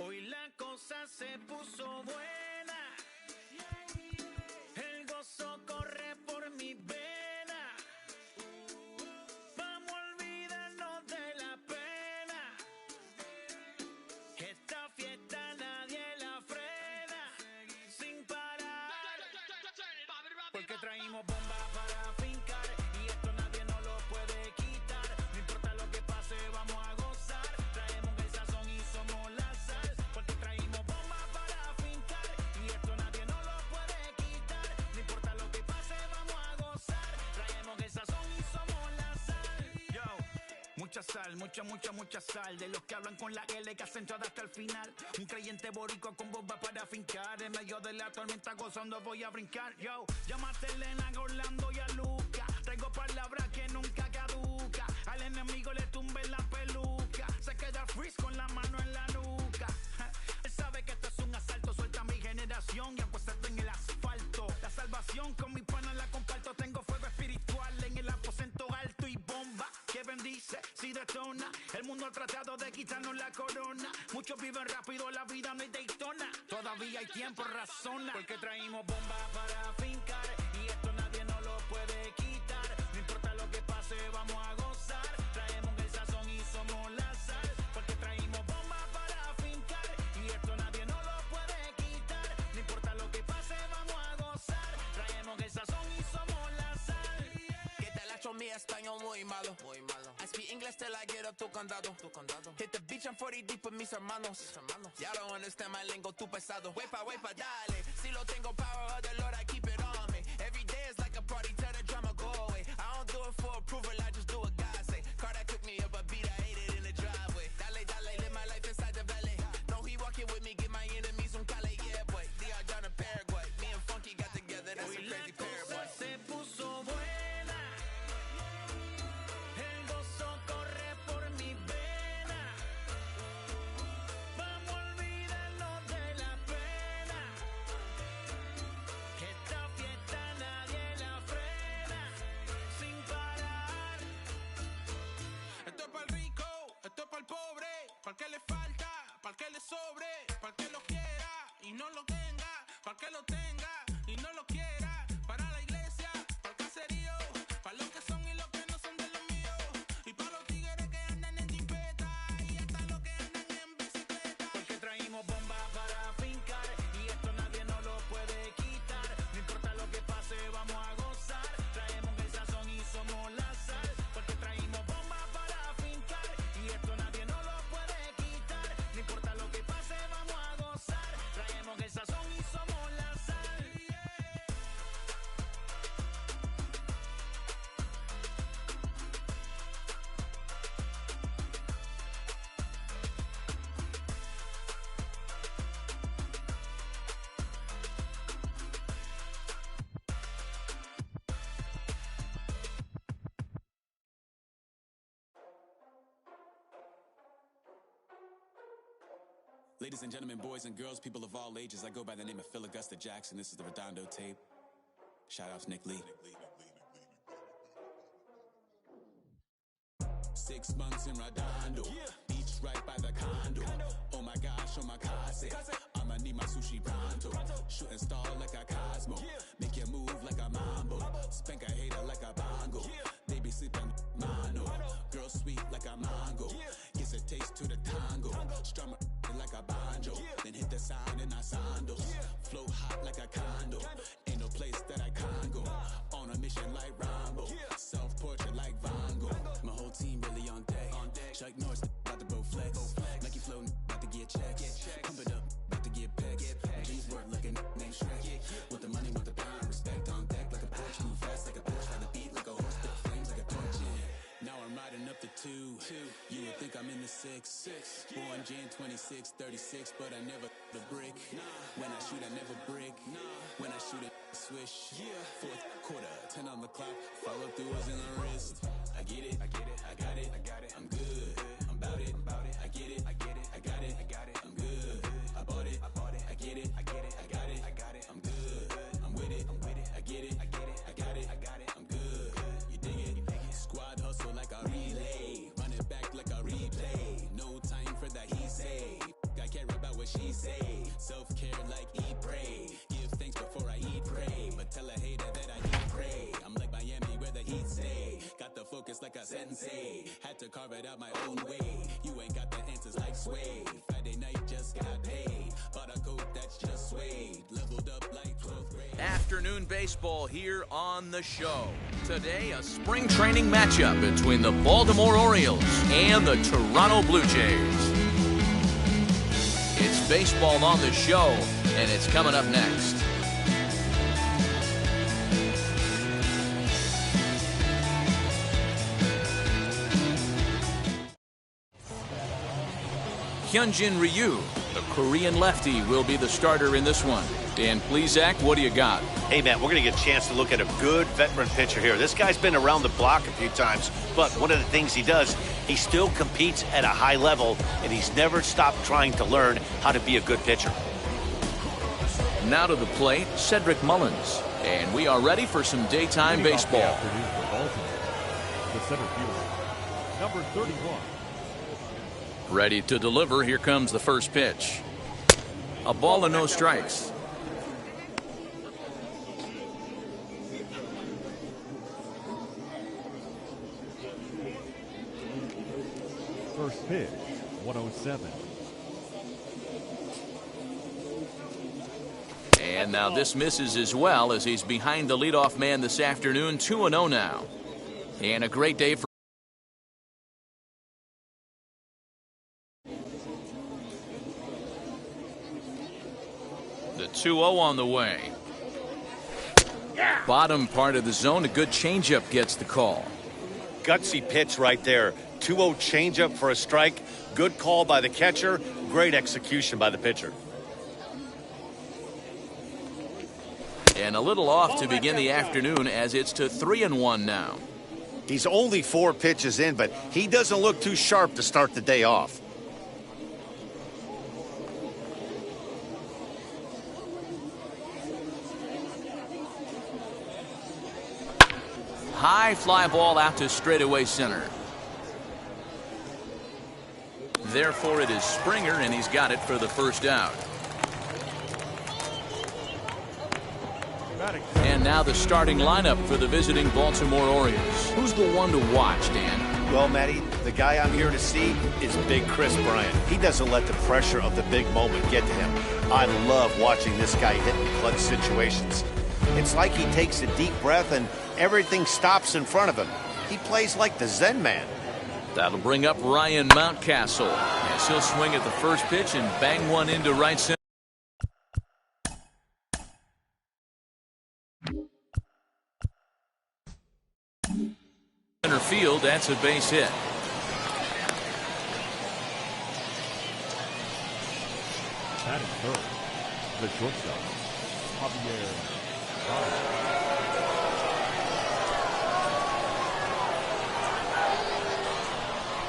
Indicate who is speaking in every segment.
Speaker 1: Hoy la cosa se puso buena. El gozo corre por mi vena. Vamos a olvidarnos de la pena. Esta fiesta nadie la frena. Sin parar. Porque traímos bombas para fincar. Y esto nadie nos lo puede quitar. No importa lo que pase, vamos a gozar. Traemos el sazón y somos la sal. Porque traímos bombas para fincar. Y esto nadie nos lo puede quitar. No importa lo que pase, vamos a gozar. Traemos el sazón y somos la sal. Yo, mucha sal, mucha sal. De los que hablan con la L que acentuada hasta el final. Un creyente boricua con bomba para fincar. En medio de la tormenta gozando voy a brincar. Yo, llámate a Elena, a Orlando y a Luca. Traigo palabras que nunca caduca. Al enemigo le tumbe la peluca. Se queda freeze con la mano en la nuca. Él sabe que esto es un asalto. Suelta mi generación y apuéstate en el asfalto. La salvación con mi pana la comparto. Tengo fuego espiritual en el aposento alto y bomba que bendice si detona. El mundo ha tratado de quitarnos la corona. Muchos viven rápido, la vida no es Daytona. Todavía hay tiempo, razona. Porque traímos bombas para fincar. Y esto nadie nos lo puede quitar. No importa lo que pase, vamos a gozar. Traemos el sazón y somos la sal. Porque traímos bombas para fincar. Y esto nadie nos lo puede quitar. No importa lo que pase, vamos a gozar. Traemos el sazón y somos la sal.
Speaker 2: Que te la echo mi español muy malo. I speak English till I get up tu condado. Hit the beach, I'm 40 deep with mis hermanos. Ya don't understand my lingo, tu pesado. Wepa, dale. Si lo tengo power of the Lord, I keep it on me. Every day is like a party, tell the drama go away. I don't do it for approval, I just do what God say. Car that cooked me up a beat, I ate it in the driveway. Dale, live my life inside the valley. No, he walking with me, get my enemies un cale, yeah, boy. DR down in Paraguay. Me and Funky got together, that's a crazy pair, boy.
Speaker 1: Se puso buena. El gozo corre por mi vena. Vamos a olvidarnos de la pena. Esta fiesta nadie la frena. Sin parar.
Speaker 3: Esto es para el rico, esto es para el pobre, para el que le falta, para el que le sobre, para el que lo quiera y no lo tenga, para el que lo tenga y no lo quiera, para la iglesia, para el caserío, para los que son y los que no son de los míos, y para los tigres que andan en jipeta y hasta los que andan en bicicleta.
Speaker 1: Porque traímos bombas para fincar. Y esto nadie nos lo puede quitar. No importa lo que pase, vamos a gozar. Traemos el sazón y somos la sal. Porque traímos bombas para fincar. Y esto nadie nos lo puede quitar. No importa lo que pase, vamos a gozar. Traemos el sazón y somos la sal.
Speaker 4: Ladies and gentlemen, boys and girls, people of all ages, I go by the name of Phil Augusta Jackson. This is the Redondo tape. Shout out to Nick Lee. 6 months in Redondo, beach right by the condo. Oh my gosh, oh my kase, I'ma need my sushi pronto. Shooting star like a Cosmo, make you move like a mambo. Spank a hater like a bongo. They be sleeping mano. Girl sweet like a mango. Gives a taste to the tango. Strum like a banjo. Then hit the sound in our sandals. Flow hot like a condo. Ain't no place that I can't go. On a mission like Rambo. Self-portrait like Van Gogh. My whole team really on deck. Chuck Norris about to bow flex. Nike flow about to get checks. Pump it up, about to get pecs. My G's work like a name Shrek. With the money, with the pound, respect on deck like a Porsche. Move fast like a Porsche. By the beat like a horse. Spit flames like a torch. Now I'm riding up the 2. You would think I'm in the 6. Born Jan 26, 36, but I never the brick. When I shoot, I never brick. When I shoot it, swish. Fourth quarter, 10 on the clock. Follow through is in the wrist. I get it, I got it, I'm good, I'm about it, I get it, I got it, I'm good, I bought it, I get it, I got it, I'm good, I'm with it, I get it, I got it, I'm good, you dig it, squad hustle like a relay, run it back like a replay, no time for that he say, I care about what what she say. Self-care like eat, pray. Give thanks before I eat, pray. But tell a hater that I eat, pray. I'm like Miami where the heat stay. Got the focus like a sensei. Had to carve it out my own way. You ain't got the answers like Sway. Friday night just got paid. Bought a coat that's just suede. Leveled up like 12th grade.
Speaker 5: Afternoon baseball here on the show. Today, a spring training matchup between the Baltimore Orioles and the Toronto Blue Jays. It's baseball on the show, and it's coming up next. Hyunjin Ryu, the Korean lefty, will be the starter in this one. Dan Plesac, what do you got?
Speaker 6: Hey, man, we're going to get a chance to look at a good veteran pitcher here. This guy's been around the block a few times, but one of the things he does, he still competes at a high level, and he's never stopped trying to learn how to be a good pitcher.
Speaker 5: Now to the plate, Cedric Mullins. And we are ready for some daytime baseball.
Speaker 7: The center fielder, number 31.
Speaker 5: Ready to deliver. Here comes the first pitch. A ball and no strikes.
Speaker 7: First pitch, 107.
Speaker 5: And now this misses as well as he's behind the leadoff man this afternoon. 2-0 now. And a great day for the 2-0 on the way. Bottom part of the zone, a good changeup gets the call.
Speaker 6: Gutsy pitch right there. 2-0 changeup for a strike. Good call by the catcher. Great execution by the pitcher.
Speaker 5: And a little off to begin the afternoon as it's to 3-1 now.
Speaker 6: He's only 4 pitches in, but he doesn't look too sharp to start the day off.
Speaker 5: High fly ball out to straightaway center. Therefore, it is Springer, and he's got it for the first out. And now the starting lineup for the visiting Baltimore Orioles. Who's the one to watch, Dan?
Speaker 6: Well, Matty, the guy I'm here to see is Big Chris Bryant. He doesn't let the pressure of the big moment get to him. I love watching this guy hit in clutch situations. It's like he takes a deep breath and everything stops in front of him. He plays like the Zen man.
Speaker 5: That'll bring up Ryan Mountcastle as he'll swing at the first pitch and bang one into right center. Center field, that's a base hit.
Speaker 7: Batting third, the shortstop, Javier.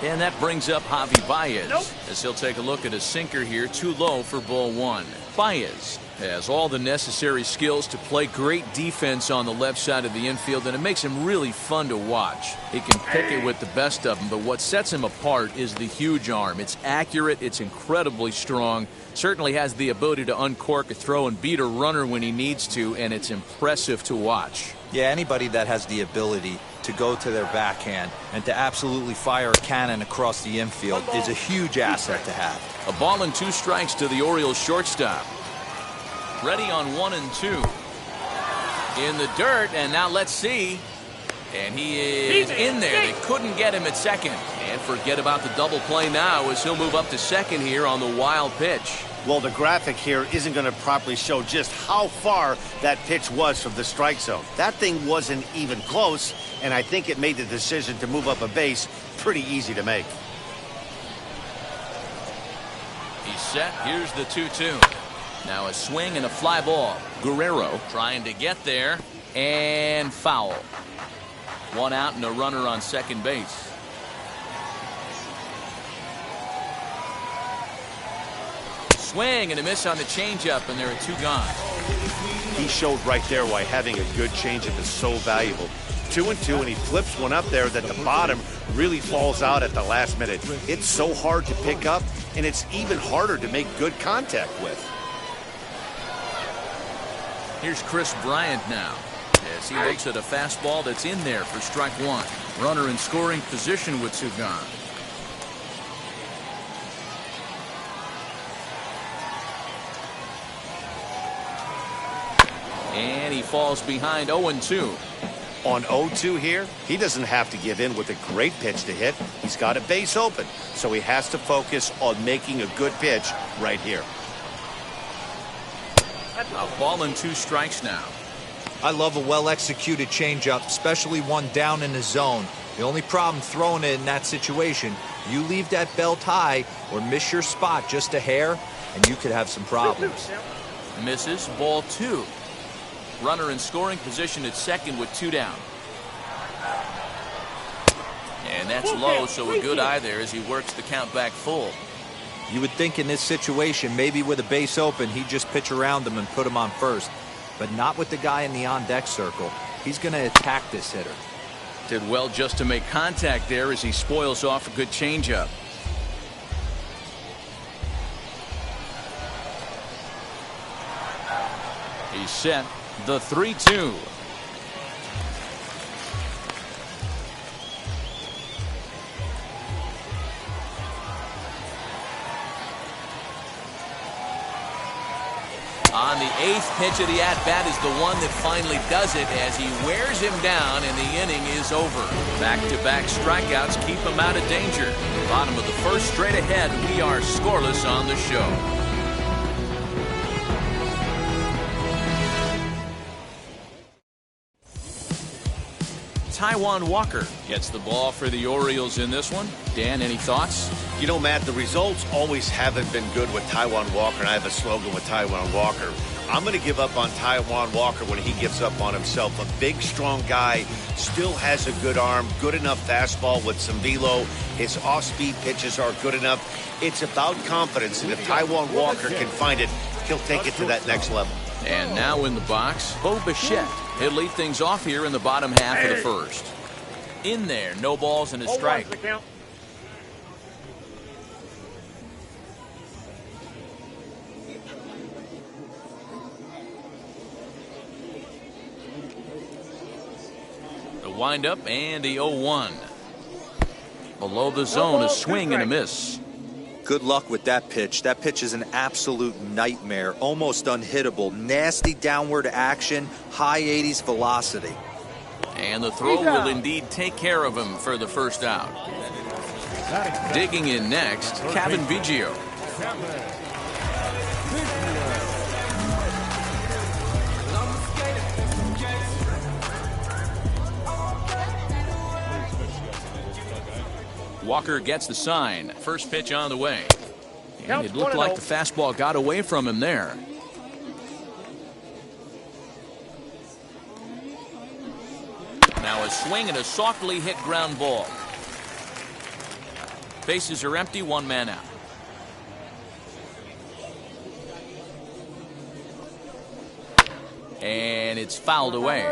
Speaker 5: And that brings up Javi Baez as he'll take a look at a sinker here, too low for ball one. Baez has all the necessary skills to play great defense on the left side of the infield, and it makes him really fun to watch. He can pick it with the best of them, but what sets him apart is the huge arm. It's accurate, it's incredibly strong, certainly has the ability to uncork a throw and beat a runner when he needs to, and it's impressive to watch.
Speaker 8: Yeah, anybody that has the ability to go to their backhand and to absolutely fire a cannon across the infield is a huge asset to have.
Speaker 5: A ball and 2 strikes to the Orioles shortstop. Ready on 1 and 2. In the dirt, and now let's see. And he is in there. They couldn't get him at second. And forget about the double play now as he'll move up to second here on the wild pitch.
Speaker 6: Well, the graphic here isn't going to properly show just how far that pitch was from the strike zone. That thing wasn't even close, and I think it made the decision to move up a base pretty easy to make.
Speaker 5: He's set. Here's the 2-2. Now a swing and a fly ball. Guerrero trying to get there, and foul. 1 out and a runner on second base. Swing and a miss on the changeup, and there are 2 gone.
Speaker 6: He showed right there why having a good changeup is so valuable. 2 and 2, and he flips one up there that the bottom really falls out at the last minute. It's so hard to pick up, and it's even harder to make good contact with.
Speaker 5: Here's Chris Bryant now, as he looks at a fastball that's in there for strike one. Runner in scoring position with two gone. And he falls behind 0-2.
Speaker 6: On 0-2 here, he doesn't have to give in with a great pitch to hit. He's got a base open, so he has to focus on making a good pitch right here.
Speaker 5: A ball and 2 strikes now.
Speaker 8: I love a well-executed changeup, especially one down in the zone. The only problem throwing it in that situation, you leave that belt high or miss your spot just a hair, and you could have some problems.
Speaker 5: Misses, ball 2. Runner in scoring position at second with 2 down. And that's low, so a good eye there as he works the count back full.
Speaker 8: You would think in this situation, maybe with a base open, he'd just pitch around him and put him on first. But not with the guy in the on-deck circle. He's going to attack this hitter.
Speaker 5: Did well just to make contact there as he spoils off a good changeup. He's set. The 3-2. On the 8th pitch of the at-bat is the one that finally does it as he wears him down and the inning is over. Back-to-back strikeouts keep him out of danger. Bottom of the first, straight ahead, we are scoreless on the show. Taijuan Walker gets the ball for the Orioles in this one. Dan, any thoughts?
Speaker 6: You know, Matt, the results always haven't been good with Taijuan Walker, and I have a slogan with Taijuan Walker. I'm going to give up on Taijuan Walker when he gives up on himself. A big, strong guy, still has a good arm, good enough fastball with some velo. His off-speed pitches are good enough. It's about confidence, and if Taijuan Walker can find it, he'll take it to that next level.
Speaker 5: And now in the box, Bo Bichette. He'll lead things off here in the bottom half of the first. In there, no balls and a strike. The windup and the 0-1. Below the zone, a swing and a miss.
Speaker 8: Good luck with that pitch. That pitch is an absolute nightmare, almost unhittable. Nasty downward action, high 80s velocity.
Speaker 5: And the throw will indeed take care of him for the first out. Digging in next, Kevin Biggio. Walker gets the sign. First pitch on the way. And it looked like the fastball got away from him there. Now a swing and a softly hit ground ball. Bases are empty, 1 man out. And it's fouled away.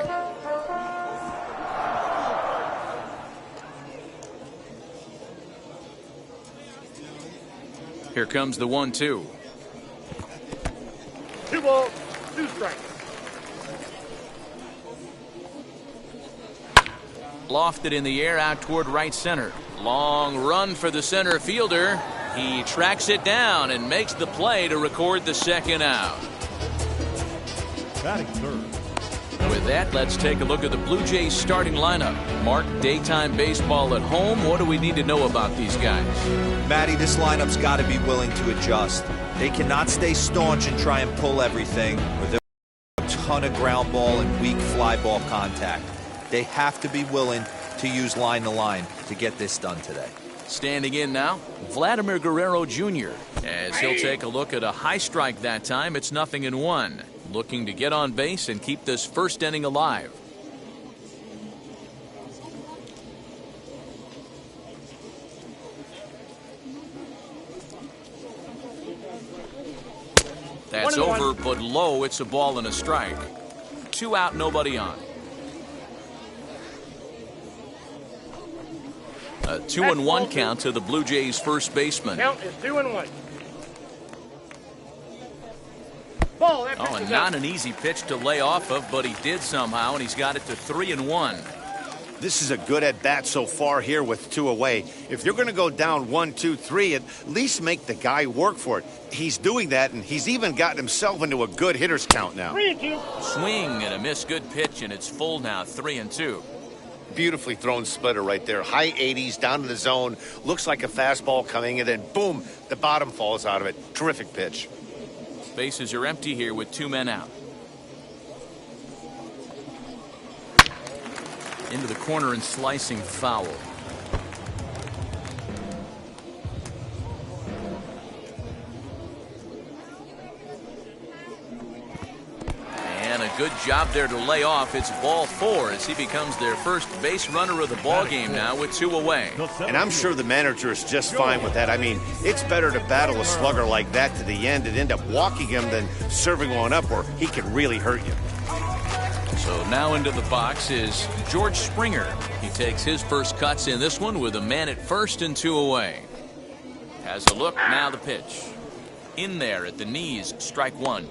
Speaker 5: Here comes the 1-2.
Speaker 9: 2 balls, 2 strikes.
Speaker 5: Lofted in the air out toward right center. Long run for the center fielder. He tracks it down and makes the play to record the second out.
Speaker 7: Batting third.
Speaker 5: With that, let's take a look at the Blue Jays starting lineup. Mark, daytime baseball at home. What do we need to know about these guys?
Speaker 8: Matty, this lineup's got to be willing to adjust. They cannot stay staunch and try and pull everything, or they'll have a ton of ground ball and weak fly ball contact. They have to be willing to use line to line to get this done today.
Speaker 5: Standing in now, Vladimir Guerrero Jr. as he'll take a look at a high strike that time. It's 0-1. Looking to get on base and keep this first inning alive. That's over, but low. It's a ball and a strike. 2 out, nobody on. A 2-1 count to the Blue Jays first baseman.
Speaker 9: Count is 2-1. Ball, that pitch
Speaker 5: Oh, and
Speaker 9: is
Speaker 5: not
Speaker 9: out.
Speaker 5: an easy pitch to lay off of, but he did somehow, and he's got it to 3-1.
Speaker 6: This is a good at-bat so far here with 2 away. If you're going to go down 1, 2, 3, at least make the guy work for it. He's doing that, and he's even gotten himself into a good hitter's count now.
Speaker 9: 3-2.
Speaker 5: Swing and a miss, good pitch, and it's full now, 3-2.
Speaker 6: Beautifully thrown splitter right there. High 80s, down to the zone. Looks like a fastball coming, and then boom, the bottom falls out of it. Terrific pitch.
Speaker 5: Bases are empty here with 2 men out. Into the corner and slicing foul. And a good job there to lay off. It's ball 4 as he becomes their first base runner of the ball game now with 2 away.
Speaker 6: And I'm sure the manager is just fine with that. I mean, it's better to battle a slugger like that to the end and end up walking him than serving one up where he can really hurt you.
Speaker 5: So now into the box is George Springer. He takes his first cuts in this one with a man at first and 2 away. Has a look, now the pitch. In there at the knees, strike 1.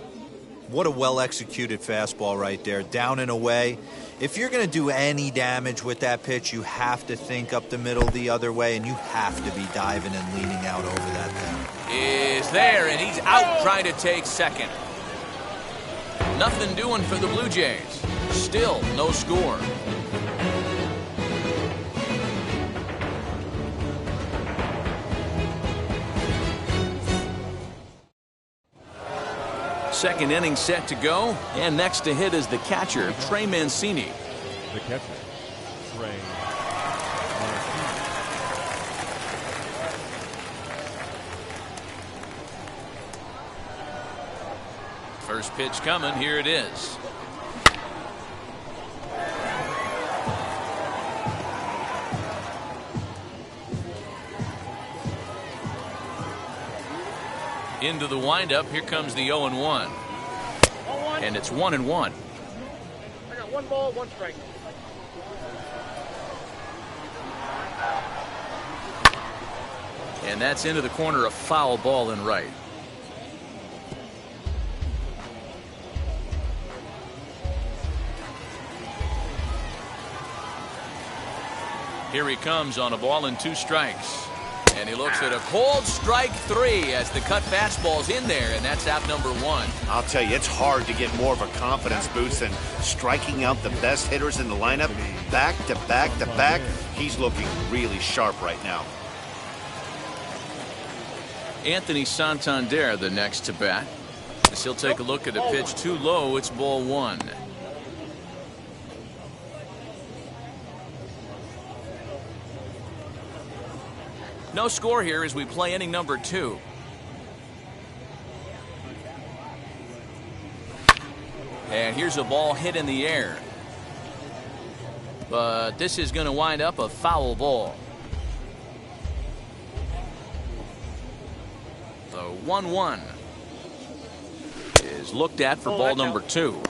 Speaker 8: What a well-executed fastball right there, down and away. If you're going to do any damage with that pitch, you have to think up the middle the other way, and you have to be diving and leaning out over that thing.
Speaker 5: Is there, and he's out trying to take second. Nothing doing for the Blue Jays. Still no score. Second inning set to go, and next to hit is the catcher, Trey Mancini.
Speaker 7: The catcher, Trey Mancini.
Speaker 5: First pitch coming, here it is. Into the windup, here comes the 0-1. And it's 1-1.
Speaker 9: I got 1 ball, 1 strike.
Speaker 5: And that's into the corner, a foul ball in right. Here he comes on a ball and 2 strikes. And he looks at a cold strike 3 as the cut fastball's in there, and that's out number 1.
Speaker 6: I'll tell you, it's hard to get more of a confidence boost than striking out the best hitters in the lineup. Back to back to back. He's looking really sharp right now.
Speaker 5: Anthony Santander the next to bat. As he'll take a look at a pitch too low, it's ball 1. No score here as we play inning number 2. And here's a ball hit in the air. But this is going to wind up a foul ball. The 1-1 is looked at for ball number 2.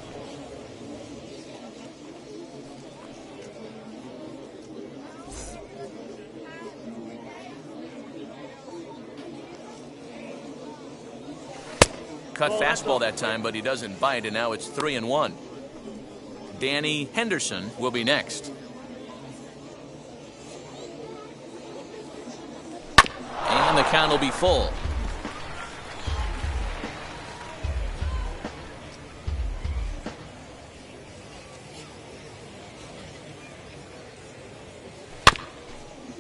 Speaker 5: Cut fastball that time, but he doesn't bite, and now it's 3-1. Danny Henderson will be next. And the count will be full.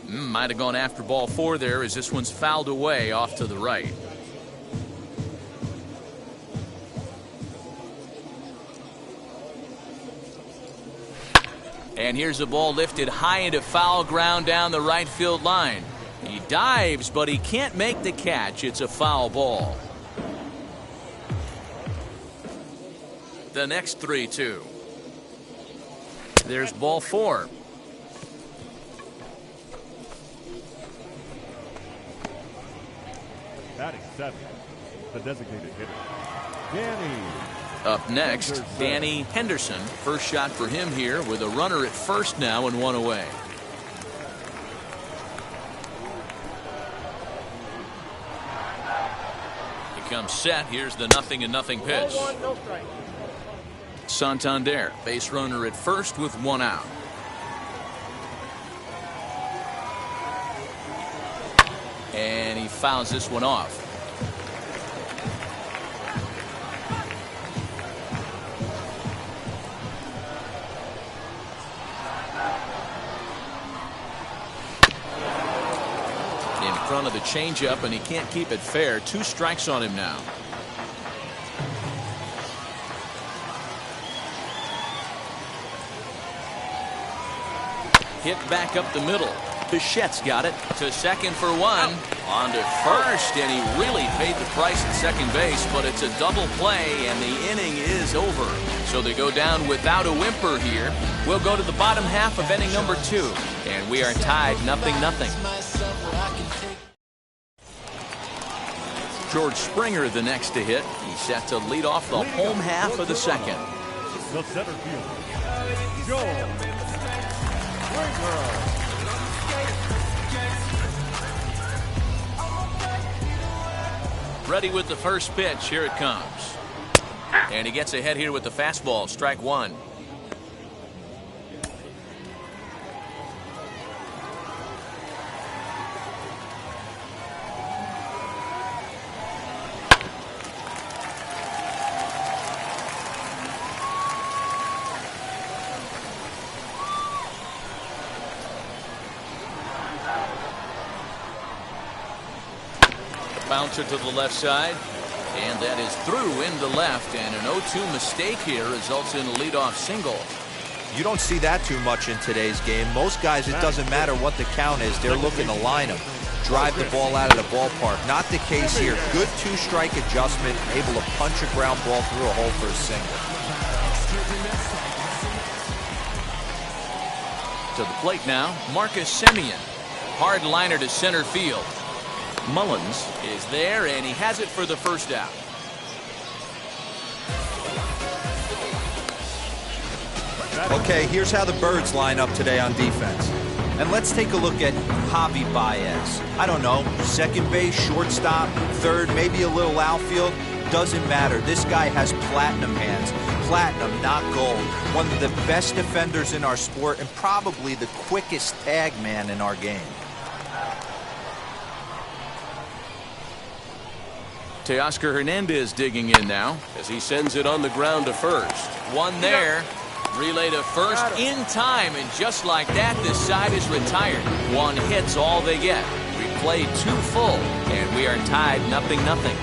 Speaker 5: Might have gone after ball 4 there as this one's fouled away off to the right. And here's a ball lifted high into foul ground down the right field line. He dives, but he can't make the catch. It's a foul ball. The next 3-2. There's ball 4.
Speaker 7: Batting 7, the designated hitter, Danny.
Speaker 5: Up next, Danny Henderson. First shot for him here with a runner at first now and 1 away. comes set. Here's the 0-0 pitch.
Speaker 9: Ball 1, no strike.
Speaker 5: Santander, base runner at first with 1 out. And he fouls this one off. In front of the changeup, and he can't keep it fair. 2 strikes on him now. Hit back up the middle. Bichette's got it to second for 1. On to first, and he really paid the price at second base, but it's a double play, and the inning is over. So they go down without a whimper here. We'll go to the bottom half of inning number 2, and we are tied 0-0. George Springer the next to hit. He's set to lead off the home half of the second.
Speaker 7: The center fielder, George Springer.
Speaker 5: Ready with the first pitch. Here it comes. And he gets ahead here with the fastball. Strike 1. Bouncer to the left side, and that is through into left, and an 0-2 mistake here results in a leadoff single.
Speaker 8: You don't see that too much in today's game. Most guys, it doesn't matter what the count is. They're looking to line them, drive the ball out of the ballpark. Not the case here. Good 2-strike adjustment, able to punch a ground ball through a hole for a single.
Speaker 5: To the plate now, Marcus Semien. Hard liner to center field. Mullins is there, and he has it for the first out.
Speaker 8: Okay, here's how the Birds line up today on defense. And let's take a look at Javi Baez. I don't know, second base, shortstop, third, maybe a little outfield. Doesn't matter. This guy has platinum hands. Platinum, not gold. One of the best defenders in our sport, and probably the quickest tag man in our game.
Speaker 5: Teoscar Hernandez digging in now as he sends it on the ground to first. One there. Relay to first in time, and just like that, this side is retired. 1 hit's all they get. We played 2 full, and we are tied 0-0.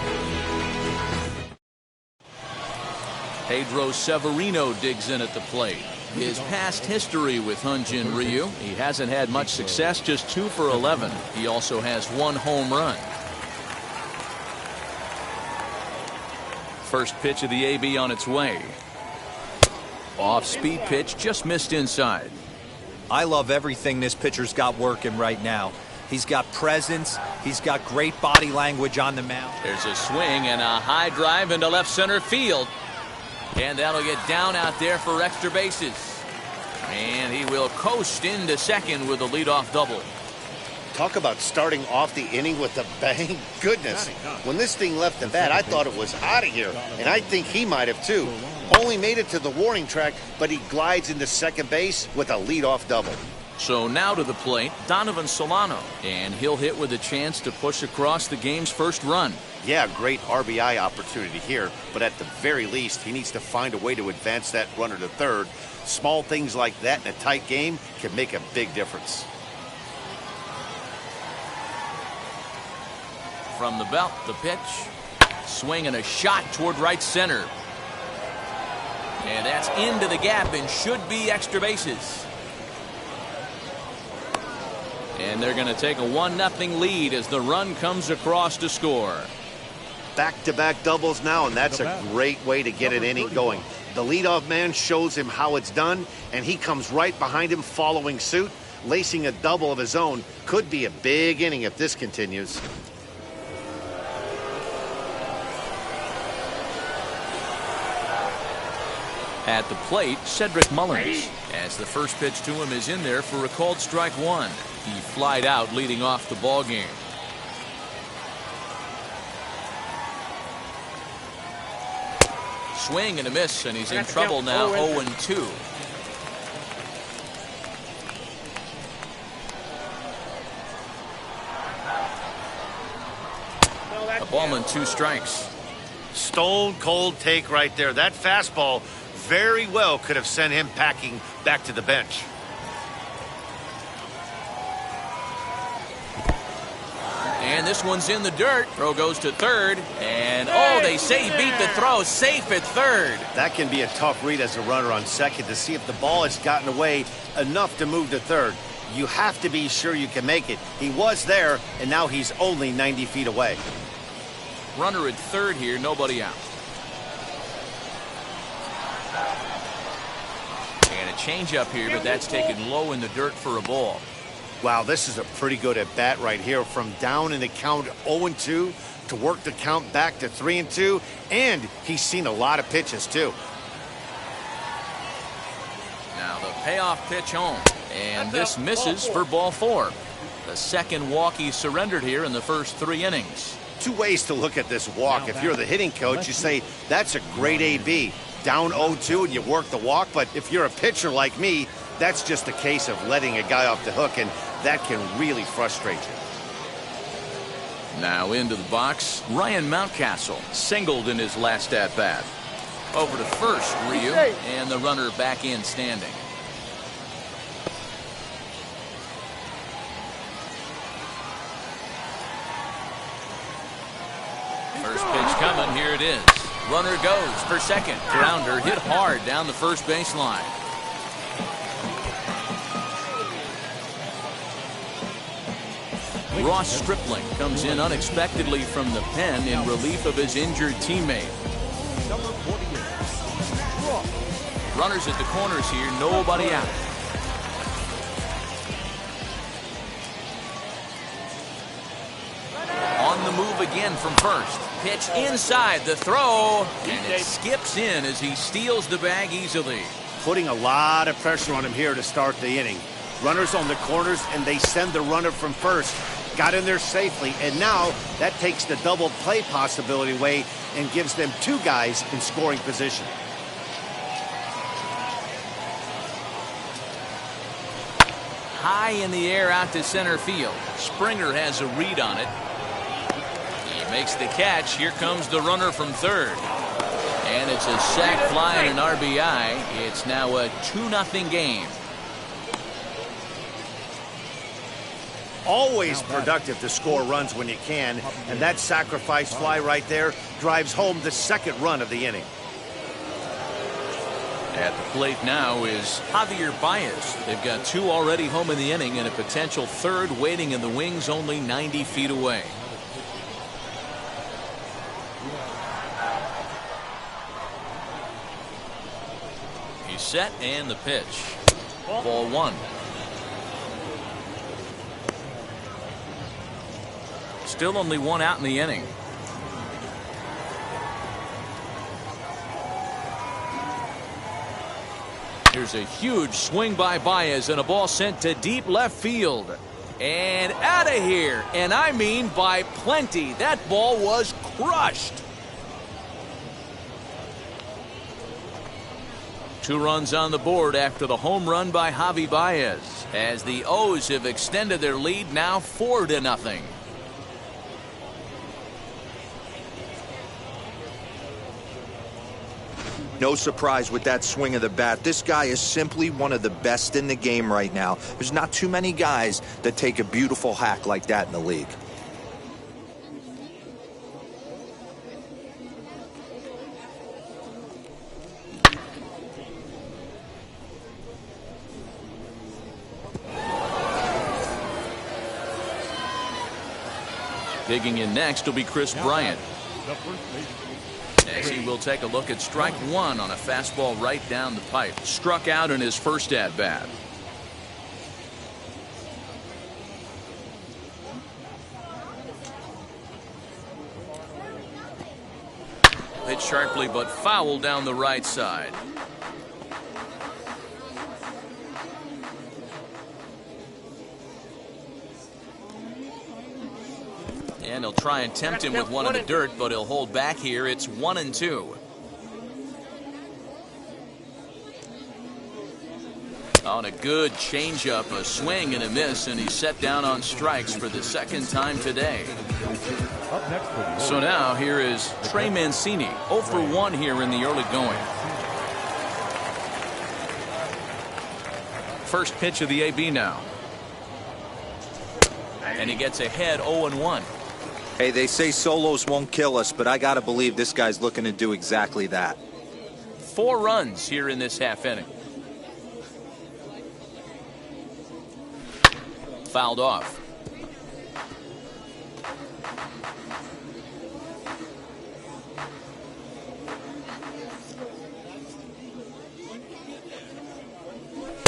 Speaker 5: Pedro Severino digs in at the plate. His past history with Hyun-Jin Ryu, he hasn't had much success, just 2 for 11. He also has 1 home run. First pitch of the AB on its way. Off-speed pitch, just missed inside.
Speaker 8: I love everything this pitcher's got working right now. He's got presence. He's got great body language on the mound.
Speaker 5: There's a swing and a high drive into left center field. And that'll get down out there for extra bases. And he will coast into second with a leadoff double.
Speaker 6: Talk about starting off the inning with a bang. Goodness, when this thing left the bat, I thought it was out of here. And I think he might have too. Only made it to the warning track, but he glides into second base with a leadoff double.
Speaker 5: So now to the plate, Donovan Solano. And he'll hit with a chance to push across the game's first run.
Speaker 6: Yeah, great RBI opportunity here, but at the very least, he needs to find a way to advance that runner to third. Small things like that in a tight game can make a big difference.
Speaker 5: From the belt, the pitch. Swing and a shot toward right center. And that's into the gap and should be extra bases. And they're going to take a 1-0 lead as the run comes across to score.
Speaker 6: Back-to-back doubles now, and that's a great way to get an inning going. The leadoff man shows him how it's done, and he comes right behind him following suit, lacing a double of his own. Could be a big inning if this continues.
Speaker 5: At the plate, Cedric Mullins, as the first pitch to him is in there for a called strike 1. He flied out leading off the ball game. swing and a miss, and he's in trouble now. 0-2. A ball and 2 strikes.
Speaker 6: Stone cold take right there. That fastball very well could have sent him packing back to the bench.
Speaker 5: And this one's in the dirt. Throw goes to third. And, oh, they say he beat the throw. Safe at third.
Speaker 6: That can be a tough read as a runner on second to see if the ball has gotten away enough to move to third. You have to be sure you can make it. He was there, and now he's only 90 feet away.
Speaker 5: Runner at third here, nobody out. And a changeup here, but that's taken low in the dirt for a ball.
Speaker 6: Wow, this is a pretty good at bat right here. From down in the count 0-2 to work the count back to 3-2, and he's seen a lot of pitches too.
Speaker 5: Now the payoff pitch home, and this misses for ball 4. The second walk he surrendered here in the first 3 innings.
Speaker 6: 2 ways to look at this walk. If you're the hitting coach, you say that's a great AB. Down 0-2 and you work the walk, but if you're a pitcher like me, that's just a case of letting a guy off the hook, and that can really frustrate you.
Speaker 5: Now into the box, Ryan Mountcastle singled in his last at-bat. Over to first, Ryu, and the runner back in standing. First pitch coming, here it is. Runner goes for second. Grounder hit hard down the first baseline. Ross Stripling comes in unexpectedly from the pen in relief of his injured teammate. Runners at the corners here, nobody out. On the move again from first. Pitch inside the throw, and it skips in as he steals the bag easily.
Speaker 6: Putting a lot of pressure on him here to start the inning. Runners on the corners, and they send the runner from first. Got in there safely, and now that takes the double play possibility away and gives them 2 guys in scoring position.
Speaker 5: High in the air out to center field. Springer has a read on it. He makes the catch. Here comes the runner from third. And it's a sac fly and an RBI. It's now a 2-0 game.
Speaker 6: Always productive to score runs when you can, and that sacrifice fly right there drives home the second run of the inning.
Speaker 5: At the plate now is Javier Baez. They've got 2 already home in the inning and a potential third waiting in the wings only 90 feet away. He's set and the pitch. Ball 1. Still only 1 out in the inning. Here's a huge swing by Baez and a ball sent to deep left field. And out of here. And I mean by plenty. That ball was crushed. 2 runs on the board after the home run by Javi Baez, as the O's have extended their lead now 4-0.
Speaker 8: No surprise with that swing of the bat. This guy is simply one of the best in the game right now. There's not too many guys that take a beautiful hack like that in the league.
Speaker 5: Digging in next will be Chris Bryant, as he will take a look at strike 1 on a fastball right down the pipe. Struck out in his first at-bat. Hit sharply but foul down the right side. And he'll try and tempt him with one in the dirt, but he'll hold back here. It's 1-2. On a good changeup, a swing and a miss, and he's set down on strikes for the second time today.
Speaker 7: Up next for the
Speaker 5: So now here is Trey Mancini, 0 for 1 here in the early going. First pitch of the AB now. And he gets ahead 0-1.
Speaker 8: Hey, they say solos won't kill us, but I got to believe this guy's looking to do exactly that.
Speaker 5: 4 runs here in this half inning. Fouled off.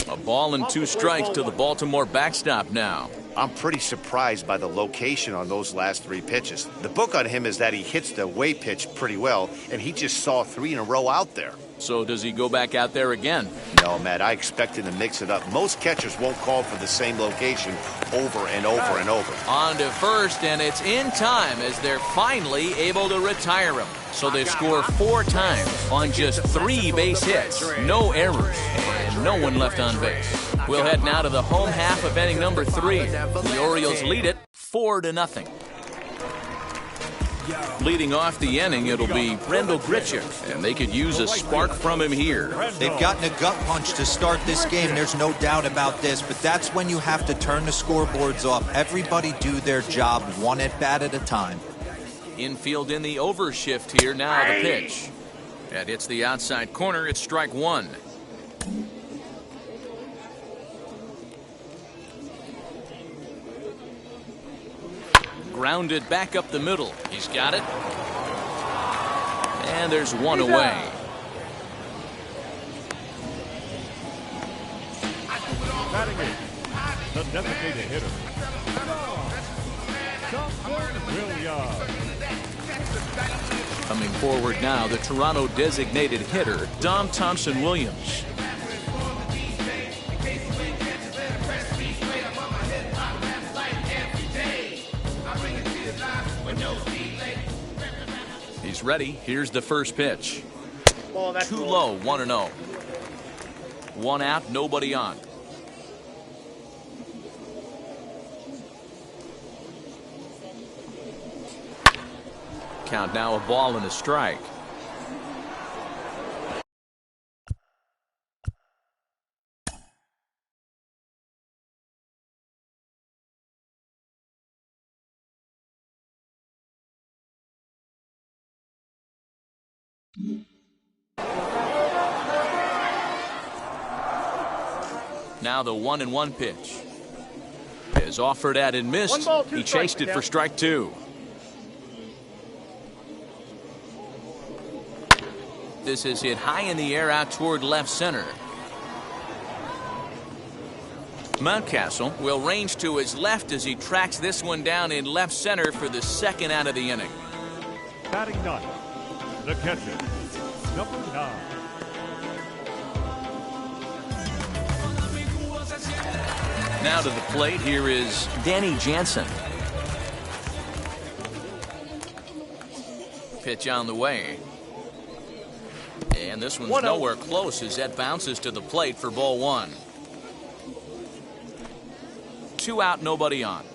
Speaker 5: A ball and 2 strikes to the Baltimore backstop now.
Speaker 6: I'm pretty surprised by the location on those last 3 pitches. The book on him is that he hits the away pitch pretty well, and he just saw 3 in a row out there.
Speaker 5: So does he go back out there again?
Speaker 6: No, Matt, I expect him to mix it up. Most catchers won't call for the same location over and over and over.
Speaker 5: On to first, and it's in time as they're finally able to retire him. So they score 4 times on just 3 base hits, no errors, and no one left on base. We'll head now to the home half of inning number 3. The Orioles lead it 4-0. Leading off the inning, it'll be Brendel Gritchick, and they could use a spark from him here.
Speaker 8: They've gotten a gut punch to start this game, there's no doubt about this, but that's when you have to turn the scoreboards off. Everybody do their job 1 at bat at a time.
Speaker 5: Infield in the overshift here, now the pitch. And it's the outside corner, it's strike 1. Grounded back up the middle. He's got it. And there's 1 away.
Speaker 7: batting in, the designated hitter, Williams.
Speaker 5: Coming forward now, the Toronto designated hitter, Dom Thompson-Williams. He's ready. Here's the first pitch. Too low, 1-0. 1 out, nobody on. Count now, a ball and a strike. Now the 1-1 pitch is offered at and missed. He chased it for strike 2. This is hit high in the air out toward left center. Mountcastle will range to his left as he tracks this one down in left center for the second out of the inning.
Speaker 7: Batting ninth, the catcher, number 9.
Speaker 5: Now to the plate, here is Danny Jansen. Pitch on the way. And this one's nowhere close as that bounces to the plate for ball 1. 2 out, nobody on.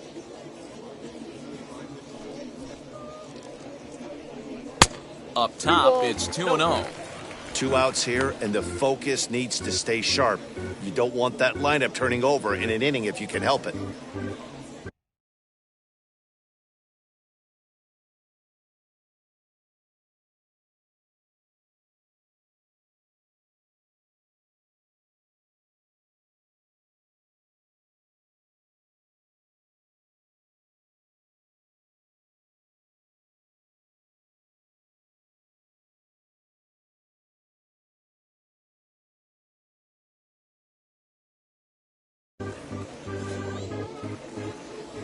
Speaker 5: Up top, it's 2-0.
Speaker 6: 2 outs here, and the focus needs to stay sharp. You don't want that lineup turning over in an inning if you can help it.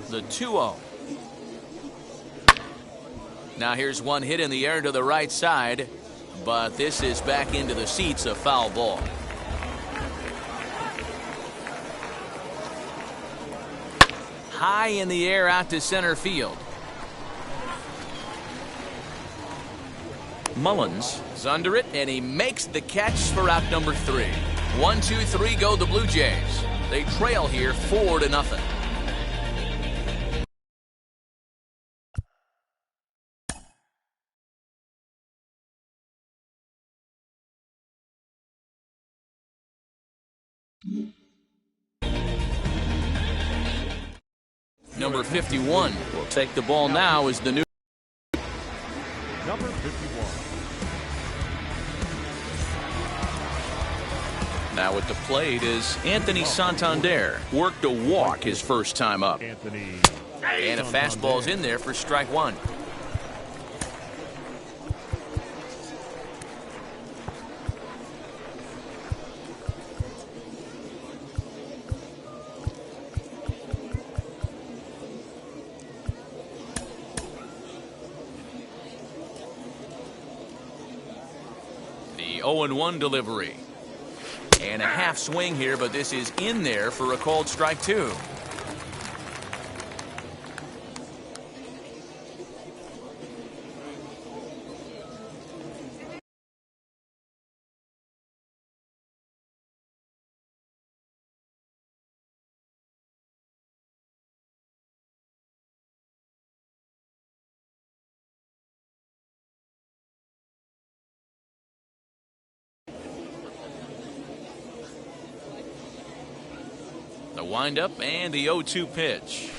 Speaker 5: The 2-0. Now here's one hit in the air to the right side, but this is back into the seats, a foul ball. High in the air out to center field. Mullins is under it, and he makes the catch for out number 3. 1, 2, 3 go the Blue Jays. They trail here 4-0. Number 51 will take the ball now as the new.
Speaker 7: Number 51.
Speaker 5: Now at the plate is Anthony Santander. Worked a walk his first time up.
Speaker 7: Anthony.
Speaker 5: And a fastball's in there for strike one. The 0-1 delivery. And a half swing here, but this is in there for a called strike two. The windup and the 0-2 pitch.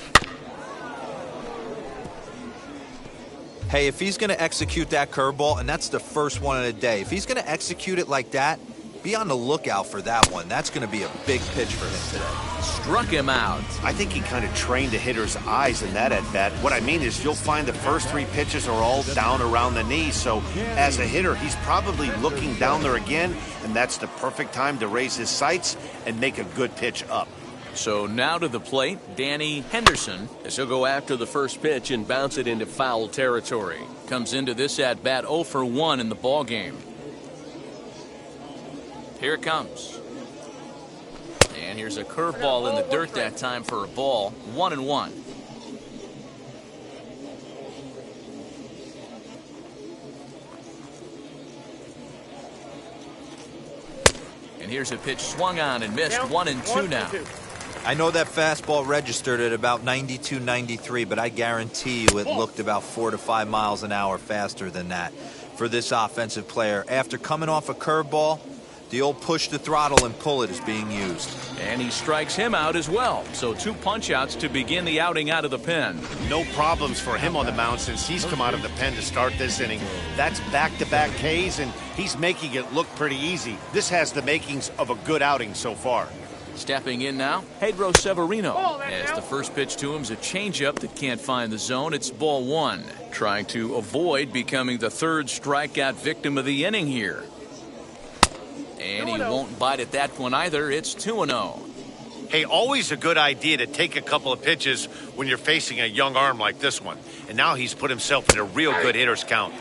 Speaker 8: Hey, if he's going to execute that curveball, and that's the first one of the day, if he's going to execute it like that, be on the lookout for that one. That's going to be a big pitch for him today.
Speaker 5: Struck him out.
Speaker 6: I think he kind of trained the hitter's eyes in that at-bat. What I mean is you'll find the first three pitches are all down around the knee. So as a hitter, he's probably looking down there again, and that's the perfect time to raise his sights and make a good pitch up.
Speaker 5: So now to the plate, Danny Henderson, as he'll go after the first pitch and bounce it into foul territory. Comes into this at-bat 0 for 1 in the ball game. Here it comes. And here's a curveball in the dirt that time for a ball. 1-1. And here's a pitch swung on and missed. 1-2 now.
Speaker 8: I know that fastball registered at about 92, 93, but I guarantee you it looked about 4 to 5 miles an hour faster than that for this offensive player. After coming off a curveball, the old push the throttle and pull it is being used.
Speaker 5: And he strikes him out as well. So 2 punch-outs to begin the outing out of the pen.
Speaker 6: No problems for him on the mound since he's come out of the pen to start this inning. That's back-to-back Ks, and he's making it look pretty easy. This has the makings of a good outing so far.
Speaker 5: Stepping in now, Pedro Severino. As the first pitch to him is a changeup that can't find the zone. It's ball 1. Trying to avoid becoming the third strikeout victim of the inning here. And he won't bite at that one either. It's 2-0.
Speaker 6: Hey, always a good idea to take a couple of pitches when you're facing a young arm like this one. And now he's put himself in a real good hitter's count.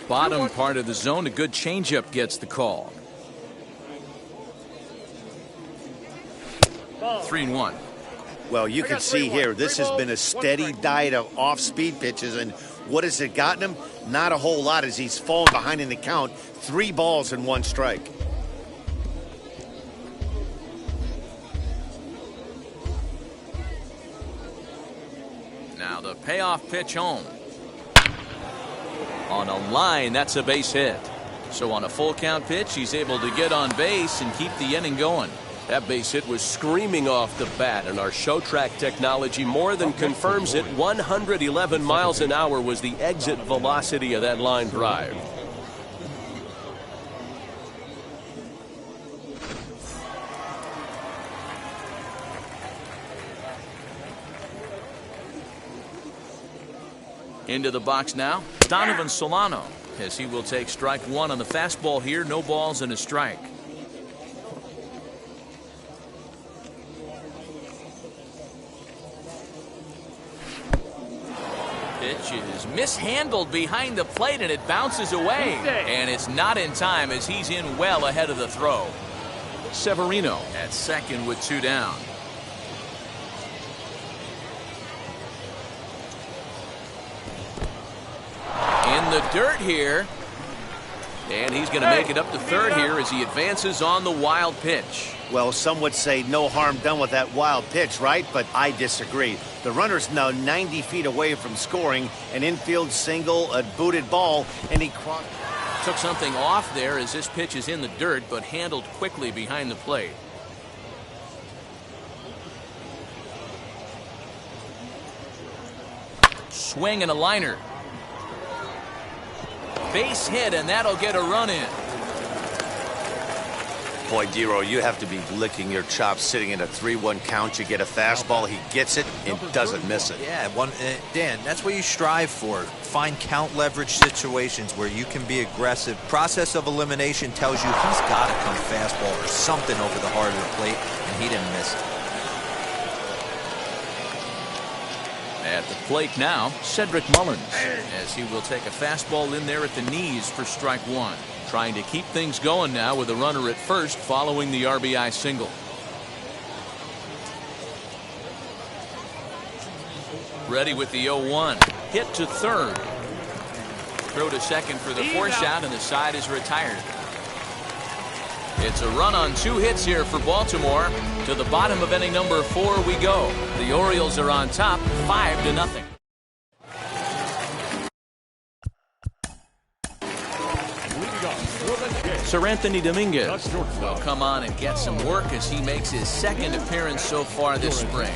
Speaker 5: Bottom part of the zone, a good changeup gets the call. 3-1.
Speaker 6: Well, you can see here, this has been a steady diet of off-speed pitches, and what has it gotten him? Not a whole lot as he's fallen behind in the count. 3 balls and 1 strike.
Speaker 5: Now the payoff pitch home. On a line, that's a base hit. So on a full count pitch, he's able to get on base and keep the inning going.
Speaker 10: That base hit was screaming off the bat, and our show track technology more than confirms it. 111 miles an hour was the exit velocity of that line drive.
Speaker 5: Into the box now, Donovan Solano, as he will take strike 1 on the fastball here. No balls and a strike. Pitch is mishandled behind the plate, and it bounces away. And it's not in time as he's in well ahead of the throw. Severino at second with 2 down. In the dirt here. And he's going to make it up to third here as he advances on the wild pitch.
Speaker 6: Well, some would say no harm done with that wild pitch, right? But I disagree. The runner's now 90 feet away from scoring. An infield single, a booted ball, and he
Speaker 5: took something off there as this pitch is in the dirt, but handled quickly behind the plate. Swing and a liner. Base hit, and that'll get a run in.
Speaker 6: Boy, Dero, you have to be licking your chops sitting in a 3-1 count. You get a fastball, he gets it and doesn't miss it.
Speaker 8: Yeah, Dan, that's what you strive for. Find count leverage situations where you can be aggressive. Process of elimination tells you he's got to come fastball or something over the heart of the plate, and he didn't miss it.
Speaker 5: At the plate now, Cedric Mullins, as he will take a fastball in there at the knees for strike one. Trying to keep things going now with a runner at first following the RBI single. Ready with the 0-1. Hit to third. Throw to second for the force out, and the side is retired. It's a run on 2 hits here for Baltimore. To the bottom of inning number 4 we go. The Orioles are on top, 5-0. Sir Anthony Dominguez will come on and get some work as he makes his second appearance so far this spring.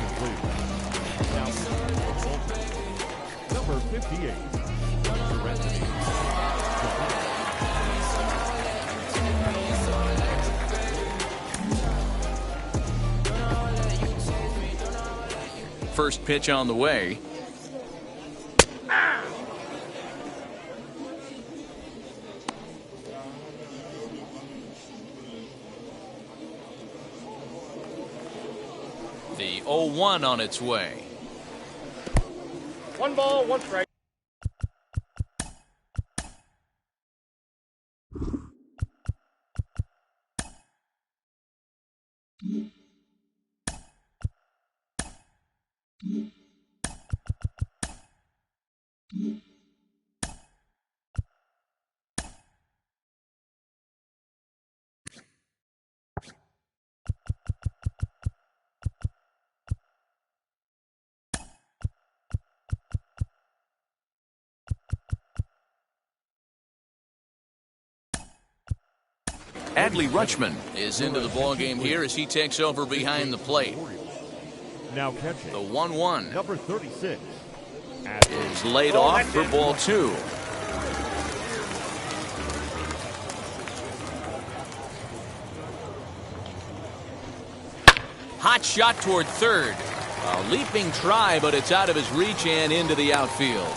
Speaker 7: Number 58.
Speaker 5: First pitch on the way. The 0-1 on its way.
Speaker 9: 1 ball, 1 strike.
Speaker 5: Adley Rutschman is into the ballgame here as he takes over behind the plate.
Speaker 7: Now catching
Speaker 5: the 1-1.
Speaker 7: Number 36
Speaker 5: is laid off for ball 2. Hot shot toward third. A leaping try, but it's out of his reach and into the outfield.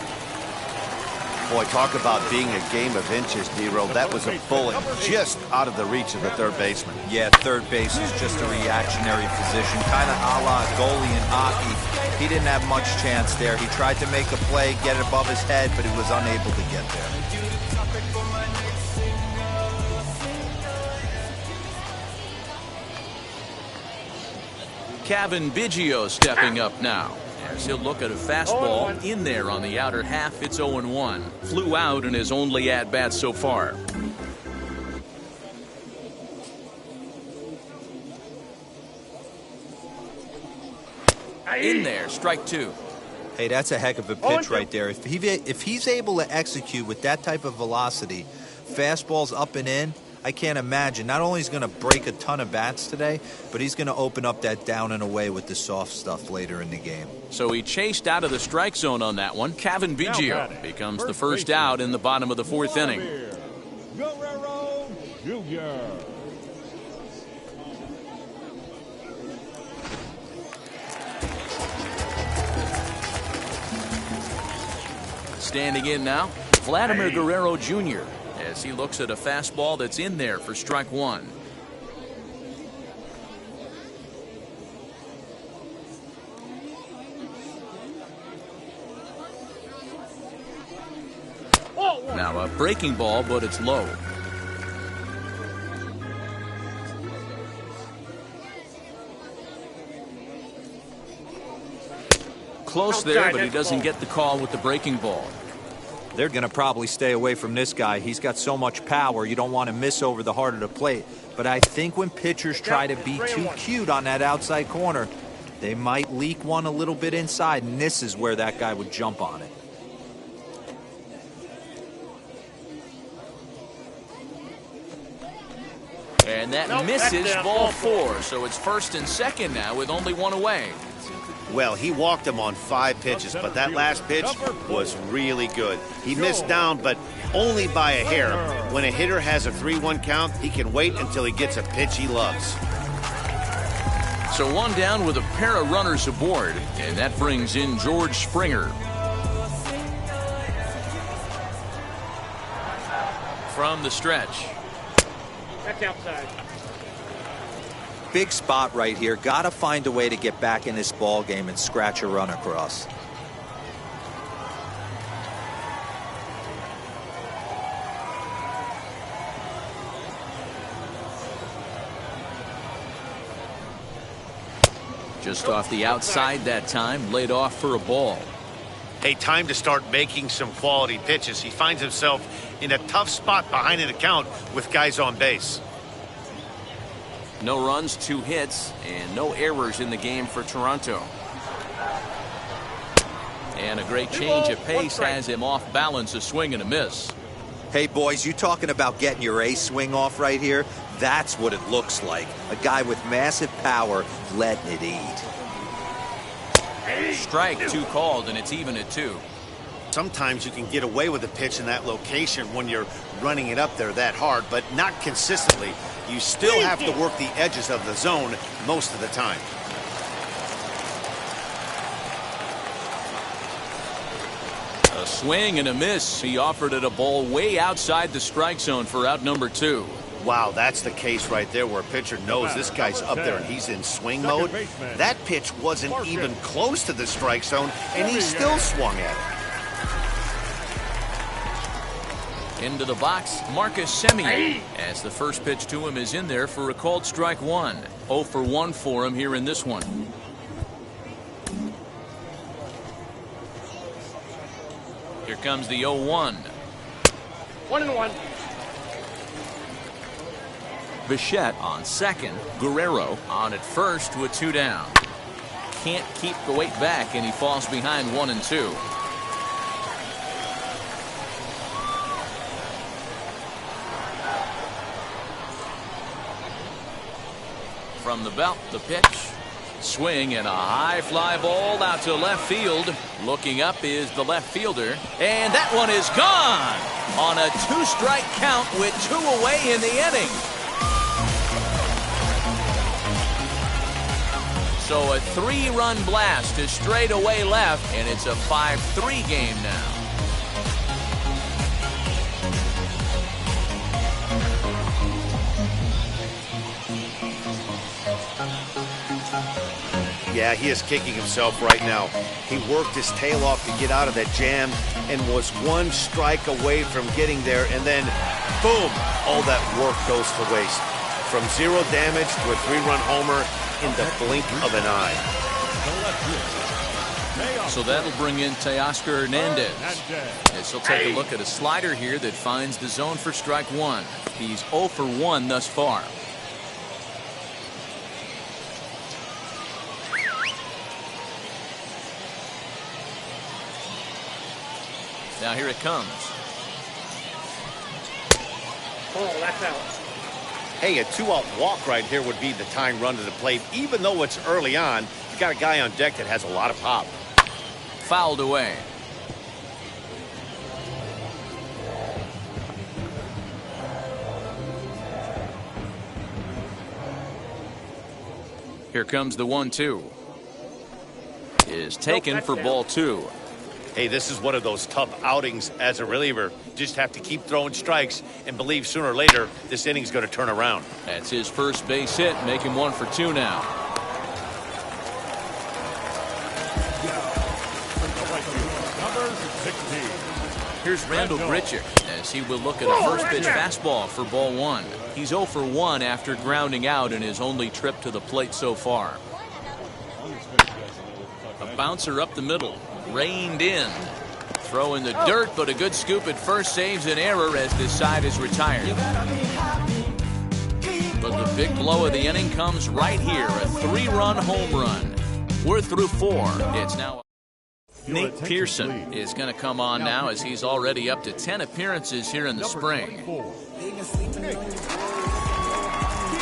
Speaker 6: Boy, talk about being a game of inches, Dero. That was a bullet just out of the reach of the third baseman.
Speaker 8: Yeah, third base is just a reactionary position, kind of a la goalie in hockey. He didn't have much chance there. He tried to make a play, get it above his head, but he was unable to get there.
Speaker 5: Kevin Biggio stepping up now. As he'll look at a fastball in there on the outer half. It's 0-1. Flew out in his only at-bat so far. In there, strike 2.
Speaker 8: Hey, that's a heck of a pitch right there. If he's able to execute with that type of velocity, fastballs up and in, I can't imagine. Not only is he going to break a ton of bats today, but he's going to open up that down and away with the soft stuff later in the game.
Speaker 5: So he chased out of the strike zone on that one. Kevin Biggio becomes the first out in the bottom of the 4th inning.
Speaker 7: Guerrero Jr.
Speaker 5: Standing in now, Vladimir Guerrero Jr. as he looks at a fastball that's in there for strike 1. Now a breaking ball, but it's low. Close there, but he doesn't get the call with the breaking ball.
Speaker 8: They're going to probably stay away from this guy. He's got so much power, you don't want to miss over the heart of the plate. But I think when pitchers try to be too cute on that outside corner, they might leak one a little bit inside, and this is where that guy would jump on it.
Speaker 5: And that misses, ball 4. So it's first and second now with only one away.
Speaker 6: Well, he walked him on 5 pitches, but that last pitch was really good. He missed down, but only by a hair. When a hitter has a 3-1 count, he can wait until he gets a pitch he loves.
Speaker 5: So one down with a pair of runners aboard, and that brings in George Springer. From the stretch.
Speaker 9: That's outside.
Speaker 8: Big spot right here. Got to find a way to get back in this ball game and scratch a run across.
Speaker 5: Just off the outside that time, laid off for a ball.
Speaker 6: Hey, time to start making some quality pitches. He finds himself in a tough spot behind an account with guys on base.
Speaker 5: No runs, 2 hits, and no errors in the game for Toronto. And a great change of pace has him off balance, a swing and a miss.
Speaker 8: Hey, boys, you talking about getting your A swing off right here? That's what it looks like. A guy with massive power letting it eat.
Speaker 5: Strike 2 called, and it's even at 2.
Speaker 6: Sometimes you can get away with a pitch in that location when you're running it up there that hard, but not consistently. You still have to work the edges of the zone most of the time.
Speaker 5: A swing and a miss. He offered it a ball way outside the strike zone for out number 2.
Speaker 6: Wow, that's the case right there where a pitcher knows this guy's up there and he's in swing mode. That pitch wasn't even close to the strike zone, and he still swung at it.
Speaker 5: Into the box, Marcus Semien, as the first pitch to him is in there for a called strike 1. 0 for 1 for him here in this one. Here comes the 0-1.
Speaker 9: 1-1.
Speaker 5: Bichette on second. Guerrero on at first with 2 down. Can't keep the weight back, and he falls behind 1 and 2. From the belt, the pitch. Swing and a high fly ball out to left field. Looking up is the left fielder. And that one is gone on a 2-strike count with 2 away in the inning. So a 3-run blast to straightaway left, and it's a 5-3 game now.
Speaker 6: Yeah, he is kicking himself right now. He worked his tail off to get out of that jam and was 1 strike away from getting there, and then, boom, all that work goes to waste. From 0 damage to a 3-run homer in the blink of an eye.
Speaker 5: So that'll bring in Teoscar Hernandez. As he'll take a look at a slider here that finds the zone for strike 1. He's 0 for 1 thus far. Now here it comes.
Speaker 9: Oh, that's out.
Speaker 6: Hey, a 2-out walk right here would be the tying run to the plate. Even though it's early on, you got a guy on deck that has a lot of pop.
Speaker 5: Fouled away. Here comes the 1-2. Is taken for ball 2.
Speaker 6: Hey, this is one of those tough outings as a reliever. Just have to keep throwing strikes and believe sooner or later this inning's going to turn around.
Speaker 5: That's his first base hit, make him 1 for 2 now. Here's Randall Grichuk as he will look at a first pitch fastball for ball 1. He's 0 for 1 after grounding out in his only trip to the plate so far. A bouncer up the middle. Reined in. Throw in the dirt, but a good scoop at first saves an error as this side is retired. But the big blow of the inning comes right here, a 3-run home run. We're through 4. It's now Nate Pearson is going to come on now as he's already up to 10 appearances here in the spring.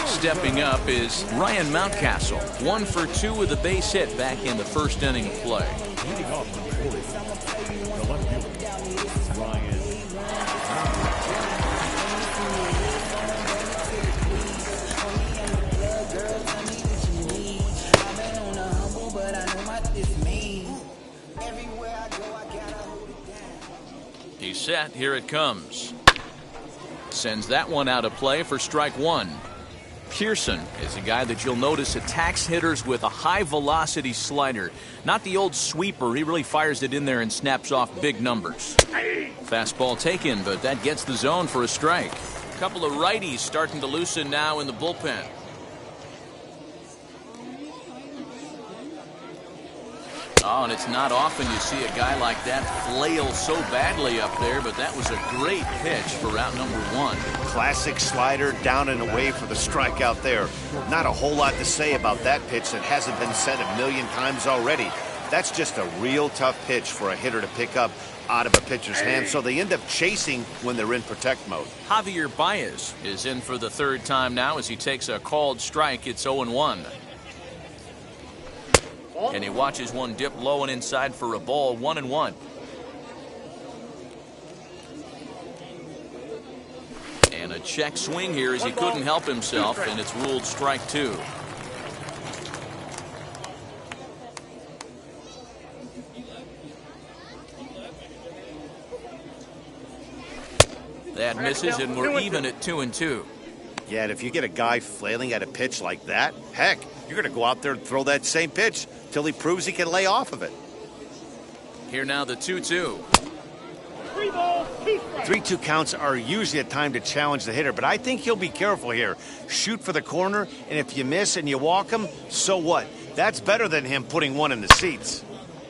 Speaker 5: Stepping up is Ryan Mountcastle, 1 for 2 with a base hit back in the first inning of play.
Speaker 7: Leading off from the Orioles, the left fielder, Ryan.
Speaker 5: He's set. Here it comes. Sends that one out of play for strike 1. Pearson is a guy that you'll notice attacks hitters with a high-velocity slider. Not the old sweeper. He really fires it in there and snaps off big numbers. Fastball taken, but that gets the zone for a strike. A couple of righties starting to loosen now in the bullpen. Oh, and it's not often you see a guy like that flail so badly up there, but that was a great pitch for out number 1.
Speaker 6: Classic slider down and away for the strikeout there. Not a whole lot to say about that pitch that hasn't been said a million times already. That's just a real tough pitch for a hitter to pick up out of a pitcher's hand, so they end up chasing when they're in protect mode.
Speaker 5: Javier Baez is in for the 3rd time now as he takes a called strike. It's 0-1. And he watches one dip low and inside for a ball. 1-1. And a check swing here as he couldn't help himself, and it's ruled strike 2. That misses, and we're even at 2-2.
Speaker 6: Yeah, and if you get a guy flailing at a pitch like that, heck, you're going to go out there and throw that same pitch till he proves he can lay off of it.
Speaker 5: Here now the 2-2.
Speaker 6: 3-2 counts are usually a time to challenge the hitter, but I think he'll be careful here. Shoot for the corner, and if you miss and you walk him, so what? That's better than him putting one in the seats.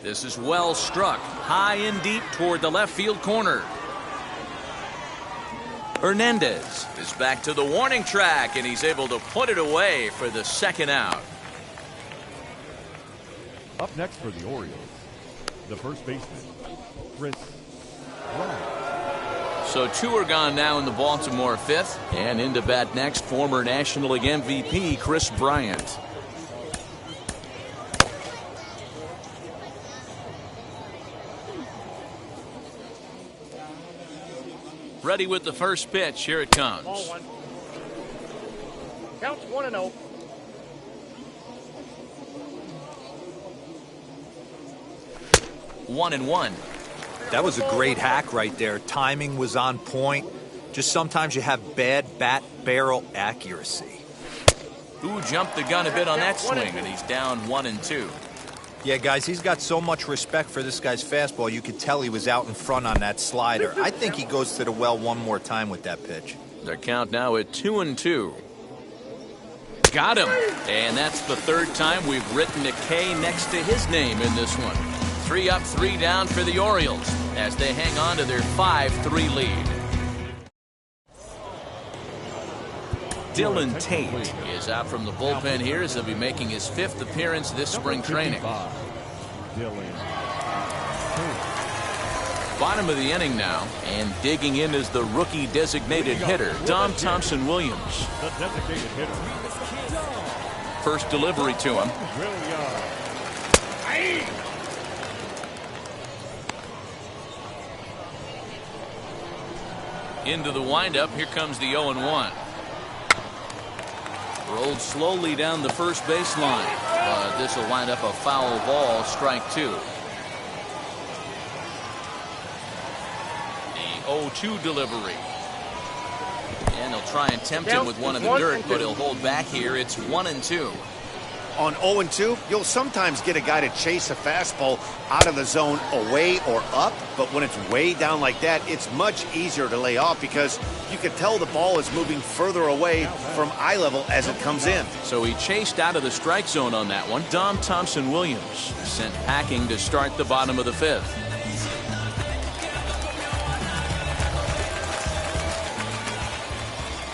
Speaker 5: This is well struck, high and deep toward the left field corner. Hernandez is back to the warning track, and he's able to put it away for the 2nd out.
Speaker 7: Up next for the Orioles, the first baseman, Chris Bryant.
Speaker 5: So 2 are gone now in the Baltimore 5th, and into bat next, former National League MVP Chris Bryant. Ready with the first pitch. Here it comes.
Speaker 9: Ball 1. Counts 1-0.
Speaker 5: One and one.
Speaker 8: That was a great hack right there. Timing was on point. Just sometimes you have bad bat barrel accuracy.
Speaker 5: Ooh, jumped the gun a bit on that swing, and he's down 1-2.
Speaker 8: Yeah, guys, he's got so much respect for this guy's fastball. You could tell he was out in front on that slider. I think he goes to the well one more time with that pitch.
Speaker 5: Their count now at 2-2. Got him. And that's the 3rd time we've written a K next to his name in this one. 3 up, 3 down for the Orioles as they hang on to their 5-3 lead. Dylan Tate is out from the bullpen here as he'll be making his 5th appearance this spring training. Bottom of the inning now, and digging in is the rookie designated hitter, Dom Thompson-Williams.
Speaker 7: The designated hitter.
Speaker 5: First delivery to him. Into the windup, here comes the 0-1. Rolled slowly down the first baseline, but this will wind up a foul ball, strike 2. The 0-2 delivery. And they'll try and tempt him with one in the dirt, but he'll hold back here. It's 1-2.
Speaker 6: On 0-2, you'll sometimes get a guy to chase a fastball out of the zone away or up, but when it's way down like that, it's much easier to lay off because you can tell the ball is moving further away from eye level as it comes in.
Speaker 5: So he chased out of the strike zone on that one. Dom Thompson-Williams sent packing to start the bottom of the 5th.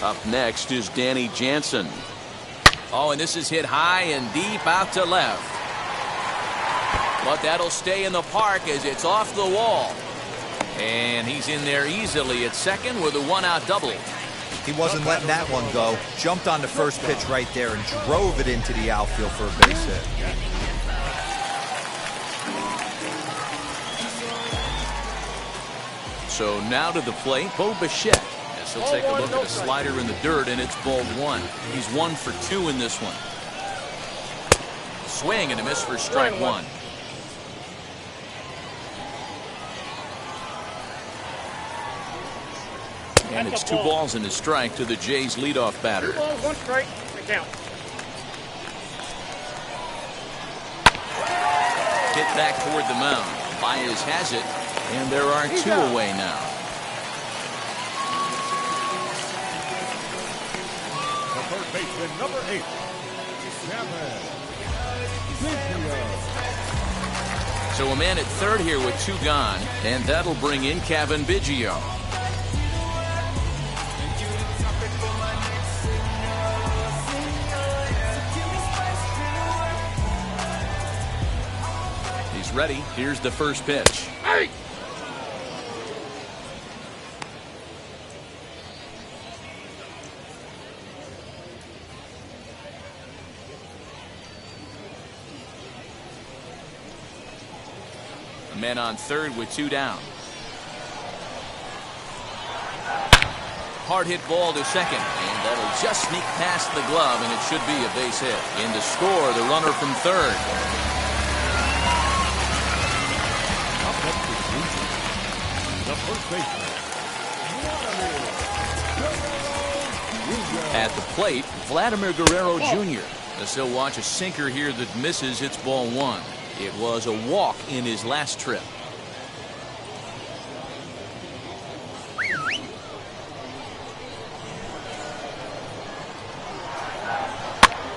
Speaker 5: Up next is Danny Jansen. Oh, and this is hit high and deep out to left. But that'll stay in the park as it's off the wall. And he's in there easily at second with a one-out double.
Speaker 8: He wasn't letting that one go. Jumped on the first pitch right there and drove it into the outfield for a base hit.
Speaker 5: So now to the plate, Bo Bichette. As he'll take a look at a slider in the dirt, and it's ball one. He's 1 for 2 in this one. Swing and a miss for strike one. And it's 2 balls and a strike to the Jays' leadoff batter.
Speaker 9: 2 balls, 1 strike. The count.
Speaker 5: Hit back toward the mound. Baez has it, and there are 2 away now.
Speaker 7: The first baseman, number 8,
Speaker 5: So a man at third here with 2 gone, and that'll bring in Kevin Biggio. He's ready. Here's the first pitch.
Speaker 9: Hey!
Speaker 5: Men on third with 2 down. Hard hit ball to second, and that'll just sneak past the glove, and it should be a base hit. In to score, the runner from third.
Speaker 7: Up next is the first baseman,
Speaker 5: At the plate, Vladimir Guerrero Jr. As he'll watch a sinker here that misses. It's ball one. It was a walk in his last trip.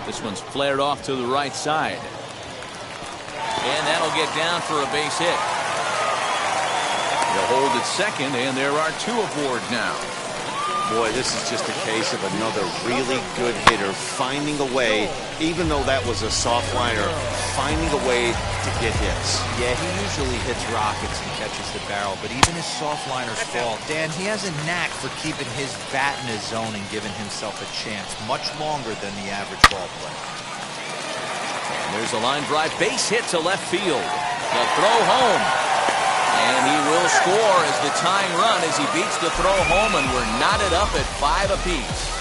Speaker 5: This one's flared off to the right side. And that'll get down for a base hit. He'll hold at second, and there are 2 aboard now.
Speaker 6: Boy, this is just a case of another really good hitter finding a way, even though that was a soft liner, finding a way to get hits.
Speaker 8: Yeah, he usually hits rockets and catches the barrel, but even his soft liners fall. Dan, he has a knack for keeping his bat in his zone and giving himself a chance much longer than the average ball player.
Speaker 5: And there's a line drive base hit to left field. The throw home. And he will score as the tying run as he beats the throw home, and we're knotted up at 5 apiece.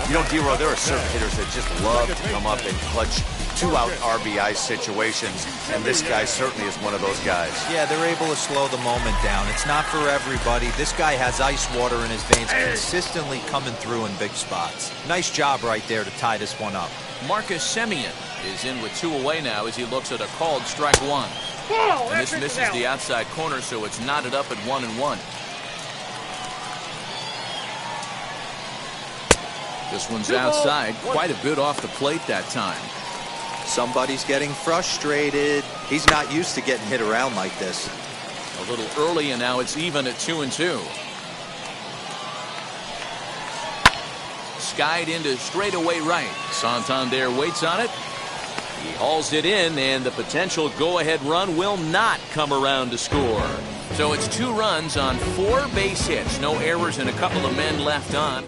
Speaker 6: You know, D-Row, there are certain hitters that just love to come up and clutch 2-out RBI situations, and this guy certainly is one of those guys.
Speaker 8: Yeah, they're able to slow the moment down. It's not for everybody. This guy has ice water in his veins, consistently coming through in big spots. Nice job right there to tie this one up.
Speaker 5: Marcus Semien is in with 2 away now as he looks at a called strike one. And this misses the outside corner, so it's knotted up at 1-1. This one's outside, quite a bit off the plate that time.
Speaker 8: Somebody's getting frustrated. He's not used to getting hit around like this.
Speaker 5: A little early, and now it's even at 2-2. Skied into straightaway right. Santander waits on it. He hauls it in, and the potential go-ahead run will not come around to score. So it's 2 runs on 4 base hits. No errors and a couple of men left on.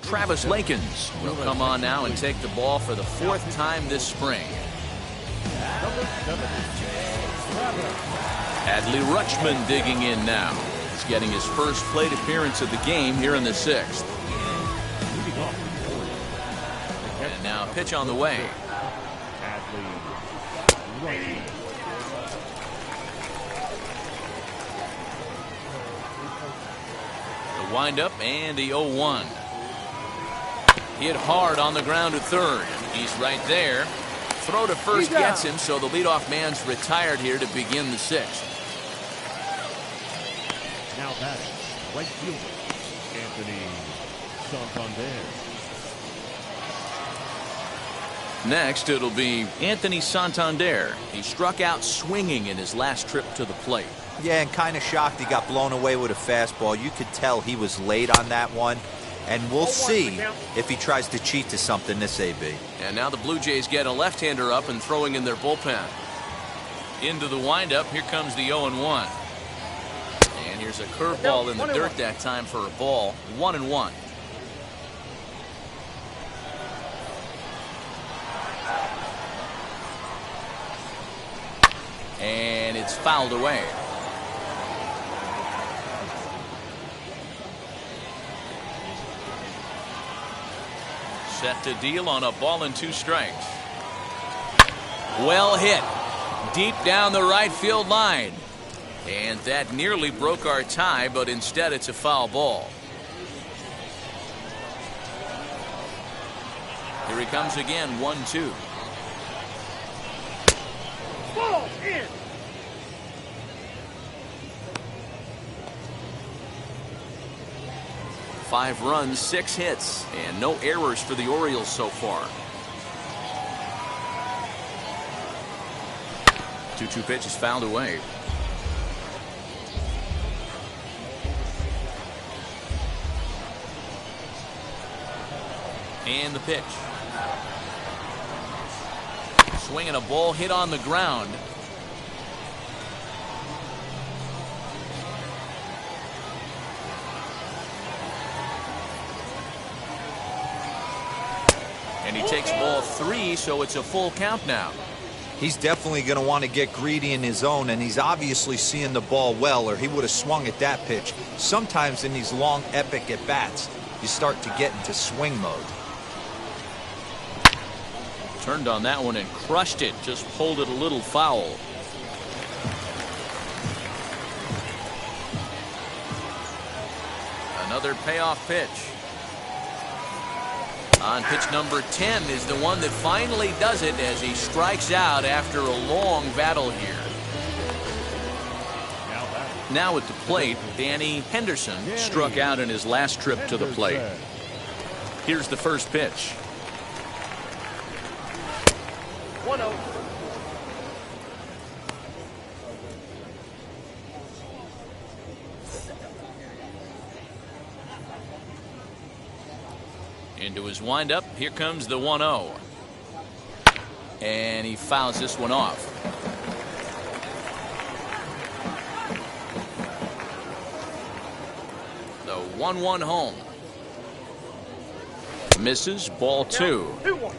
Speaker 5: Travis Lakins will come on now and take the ball for the 4th time this spring. Adley Rutschman digging in now. He's getting his first plate appearance of the game here in the 6th. And now a pitch on the way. The windup and the 0-1. Hit hard on the ground to third. He's right there. Throw to first gets him, so the leadoff man's retired here to begin the 6th.
Speaker 7: Now batting, right fielder, Anthony Santander.
Speaker 5: Next, it'll be Anthony Santander. He struck out swinging in his last trip to the plate.
Speaker 8: Yeah, and kind of shocked he got blown away with a fastball. You could tell he was late on that one. And we'll see if he tries to cheat to something this AB.
Speaker 5: And now the Blue Jays get a left-hander up and throwing in their bullpen. Into the windup, here comes the 0-1. And here's a curveball in the dirt that time for a ball. 1-1. And it's fouled away. Set to deal on a ball and 2 strikes. Well hit. Deep down the right field line. And that nearly broke our tie, but instead it's a foul ball. Here he comes again, 1-2.
Speaker 9: Ball in.
Speaker 5: Five runs, 6 hits, and no errors for the Orioles so far. 2-2 pitch is fouled away. And the pitch. Swinging a ball hit on the ground. And he takes ball 3, so it's a full count now.
Speaker 8: He's definitely going to want to get greedy in his zone, and he's obviously seeing the ball well, or he would have swung at that pitch. Sometimes in these long, epic at-bats, you start to get into swing mode.
Speaker 5: Turned on that one and crushed it. Just pulled it a little foul. Another payoff pitch. On pitch number 10 is the one that finally does it as he strikes out after a long battle here. Now at the plate, Danny Henderson struck out in his last trip to the plate. Here's the first pitch.
Speaker 9: 1-0.
Speaker 5: Into his windup. Here comes the 1-0. And he fouls this one off. The 1-1 home. Misses. Ball 2.
Speaker 9: 2-1.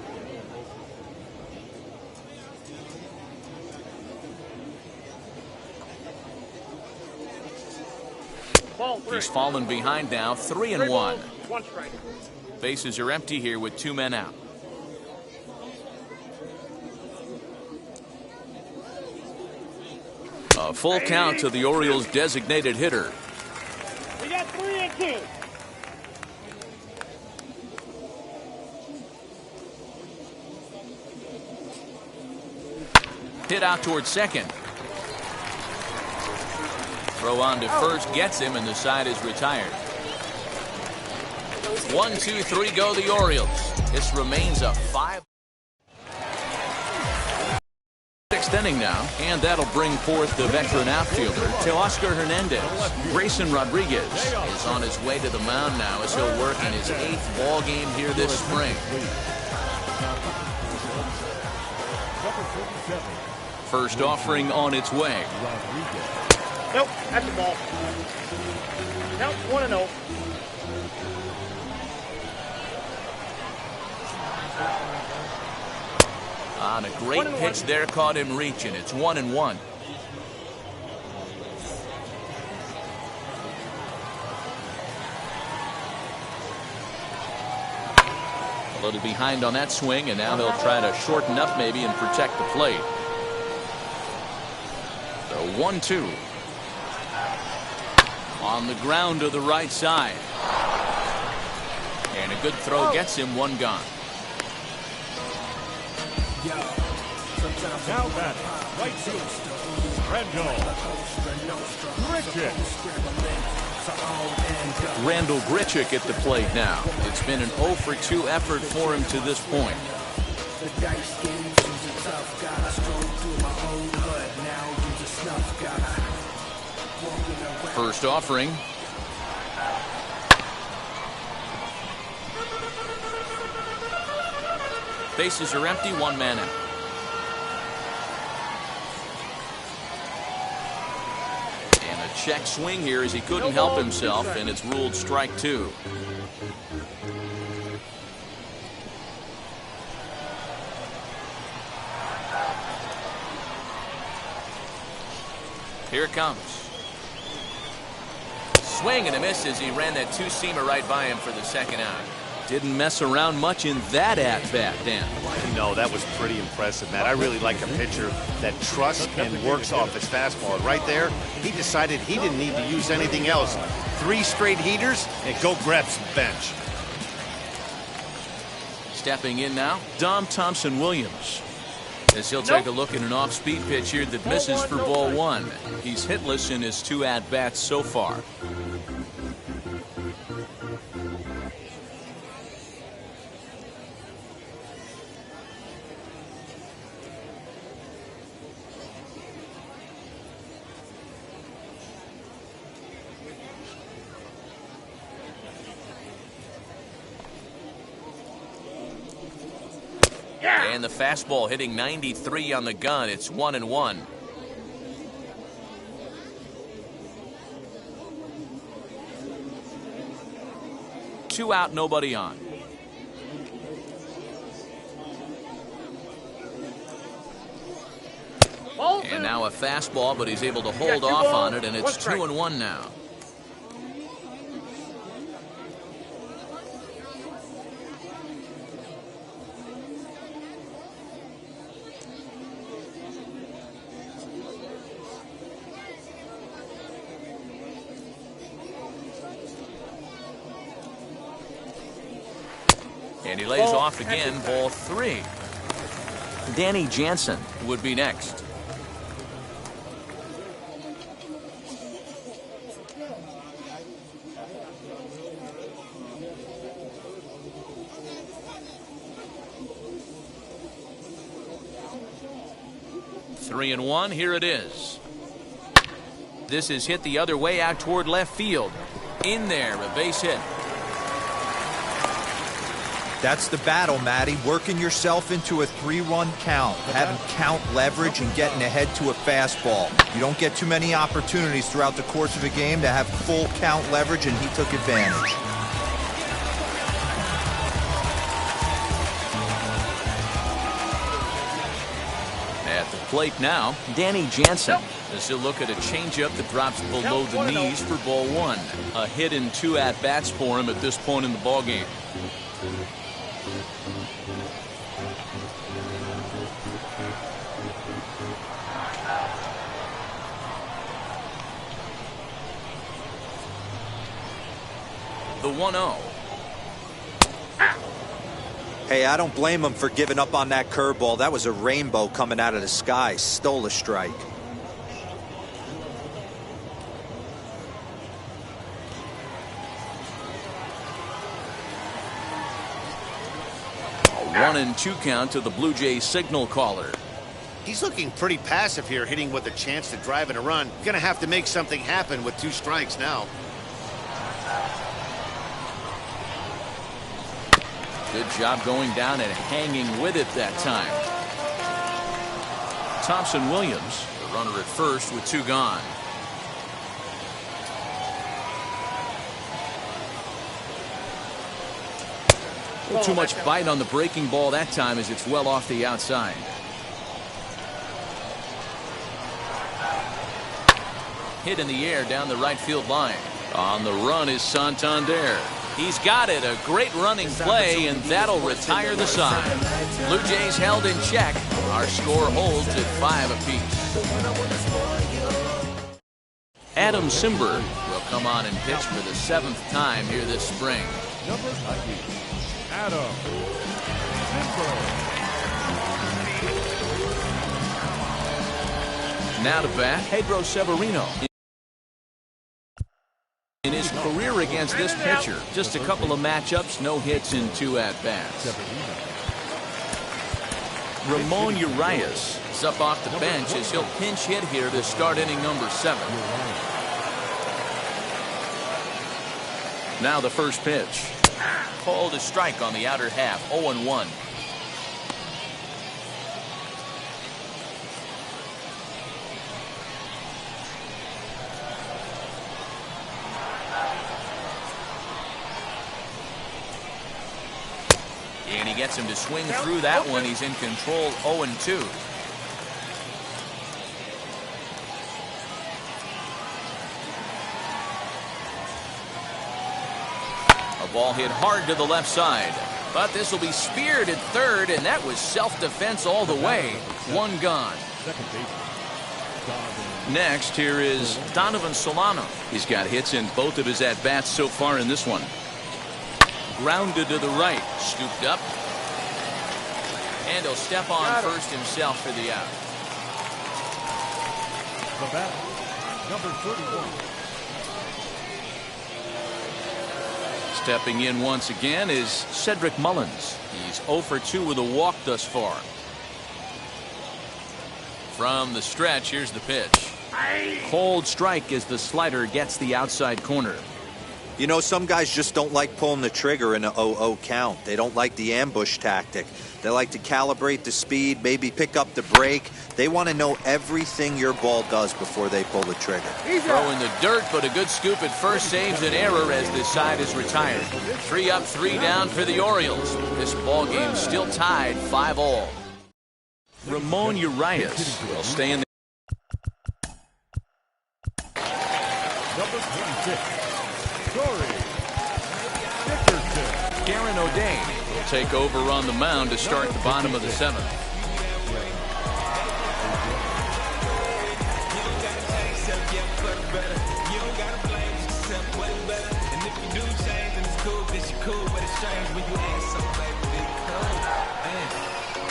Speaker 5: He's fallen behind now, 3-1.
Speaker 9: 1 strike.
Speaker 5: Bases are empty here with 2 men out. A full count to the Orioles' designated hitter.
Speaker 9: We got 3 and 2.
Speaker 5: Hit out towards second. Throw on to first gets him, and the side is retired. 1, 2, 3 go the Orioles. This remains a 5. 6th inning now, and that'll bring forth the veteran outfielder, Teoscar Hernandez. Grayson Rodriguez is on his way to the mound now as he'll work in his 8th ball game here this spring. First offering on its way.
Speaker 9: Nope, that's the ball. Nope, 1-0.
Speaker 5: On a great pitch there, caught him reaching. It's 1-1. A little behind on that swing, and now he'll try to shorten up maybe and protect the plate. The 1-2. On the ground to the right side. And a good throw gets him, 1 gone.
Speaker 7: Now batting, right field, Randall Grichuk.
Speaker 5: Randall Grichuk at the plate now. It's been an 0-for-2 effort for him to this point. First offering. Bases are empty, one man out. And a check swing here as he couldn't help himself, and it's ruled strike 2. Here it comes. Swing and a miss as he ran that two-seamer right by him for the second out. Didn't mess around much in that at-bat, Dan.
Speaker 6: No, that was pretty impressive, Matt. I really like a pitcher that trusts and works off his fastball. And right there, he decided he didn't need to use anything else. 3 straight heaters and go grab some bench.
Speaker 5: Stepping in now, Dom Thompson-Williams. As he'll take a look at an off-speed pitch here that misses for ball 1. He's hitless in his 2 at-bats so far. And the fastball hitting 93 on the gun. It's 1-1. Two out, nobody on. And now a fastball, but he's able to hold off on it, and it's 2-1 now. And he lays off again, ball 3. Danny Jansen would be next. Three and one, here it is. This is hit the other way out toward left field. In there, a base hit.
Speaker 8: That's the battle, Matty. Working yourself into a 3-run count, having count leverage and getting ahead to a fastball. You don't get too many opportunities throughout the course of a game to have full count leverage, and he took advantage.
Speaker 5: At the plate now, Danny Jansen. As he'll look at a changeup that drops below the knees for ball 1. A hit in 2 at-bats for him at this point in the ballgame. The 1-0.
Speaker 8: Hey, I don't blame him for giving up on that curveball. That was a rainbow coming out of the sky. Stole a strike.
Speaker 5: A 1-2 count to the Blue Jays signal caller.
Speaker 6: He's looking pretty passive here, hitting with a chance to drive in a run. Going to have to make something happen with 2 strikes now.
Speaker 5: Good job going down and hanging with it that time. Thompson-Williams, the runner at first with 2 gone. Too much bite on the breaking ball that time as it's well off the outside. Hit in the air down the right field line. On the run is Santander. He's got it. A great running play, and that'll retire the side. Blue Jays held in check. Our score holds at 5 apiece. Adam Simber will come on and pitch for the 7th time here this spring.
Speaker 7: Number 90, Adam Simber.
Speaker 5: Now to bat, Pedro Severino. In his career against this pitcher, just a couple of matchups, no hits in 2 at-bats. Ramon Urias is up off the bench as he'll pinch hit here to start inning number 7. Now the first pitch. Called a strike on the outer half, 0-1. And he gets him to swing through that one. He's in control, 0-2. A ball hit hard to the left side. But this will be speared at third, and that was self-defense all the way. One gone. Next, here is Donovan Solano. He's got hits in both of his at-bats so far in this one. Grounded to the right, scooped up. And he'll step on first himself for the out.
Speaker 7: The bat, number 31.
Speaker 5: Stepping in once again is Cedric Mullins. He's 0 for 2 with a walk thus far. From the stretch, here's the pitch. Cold strike as the slider gets the outside corner.
Speaker 8: You know, some guys just don't like pulling the trigger in a 0-0 count. They don't like the ambush tactic. They like to calibrate the speed, maybe pick up the brake. They want to know everything your ball does before they pull the trigger.
Speaker 5: Throw in the dirt, but a good scoop at first saves an error as this side is retired. 3 up, 3 down for the Orioles. This ball game still tied 5-all. Ramon Urias will stay in the
Speaker 7: Number 26. Corey Dickerson.
Speaker 5: Karen O'Day will take over on the mound to start the bottom of the 7th.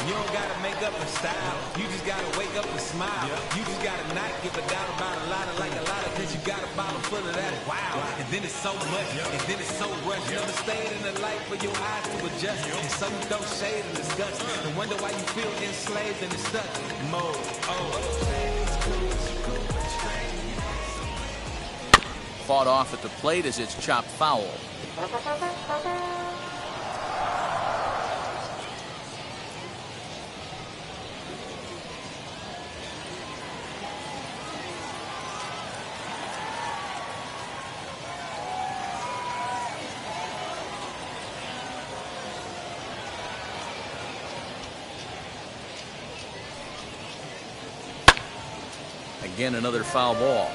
Speaker 11: You don't gotta make up a style. You just gotta wake up and smile. You just gotta not give a doubt about a lot of like a lot of, cause you got a bottle full of that wow. And then it's so much, and then it's so rushed. Never stayed in the light for your eyes to adjust. And so you throw shade and disgust and wonder why you feel enslaved and stuck mode.
Speaker 5: Fought off at the plate as it's chopped foul. Again, another foul ball.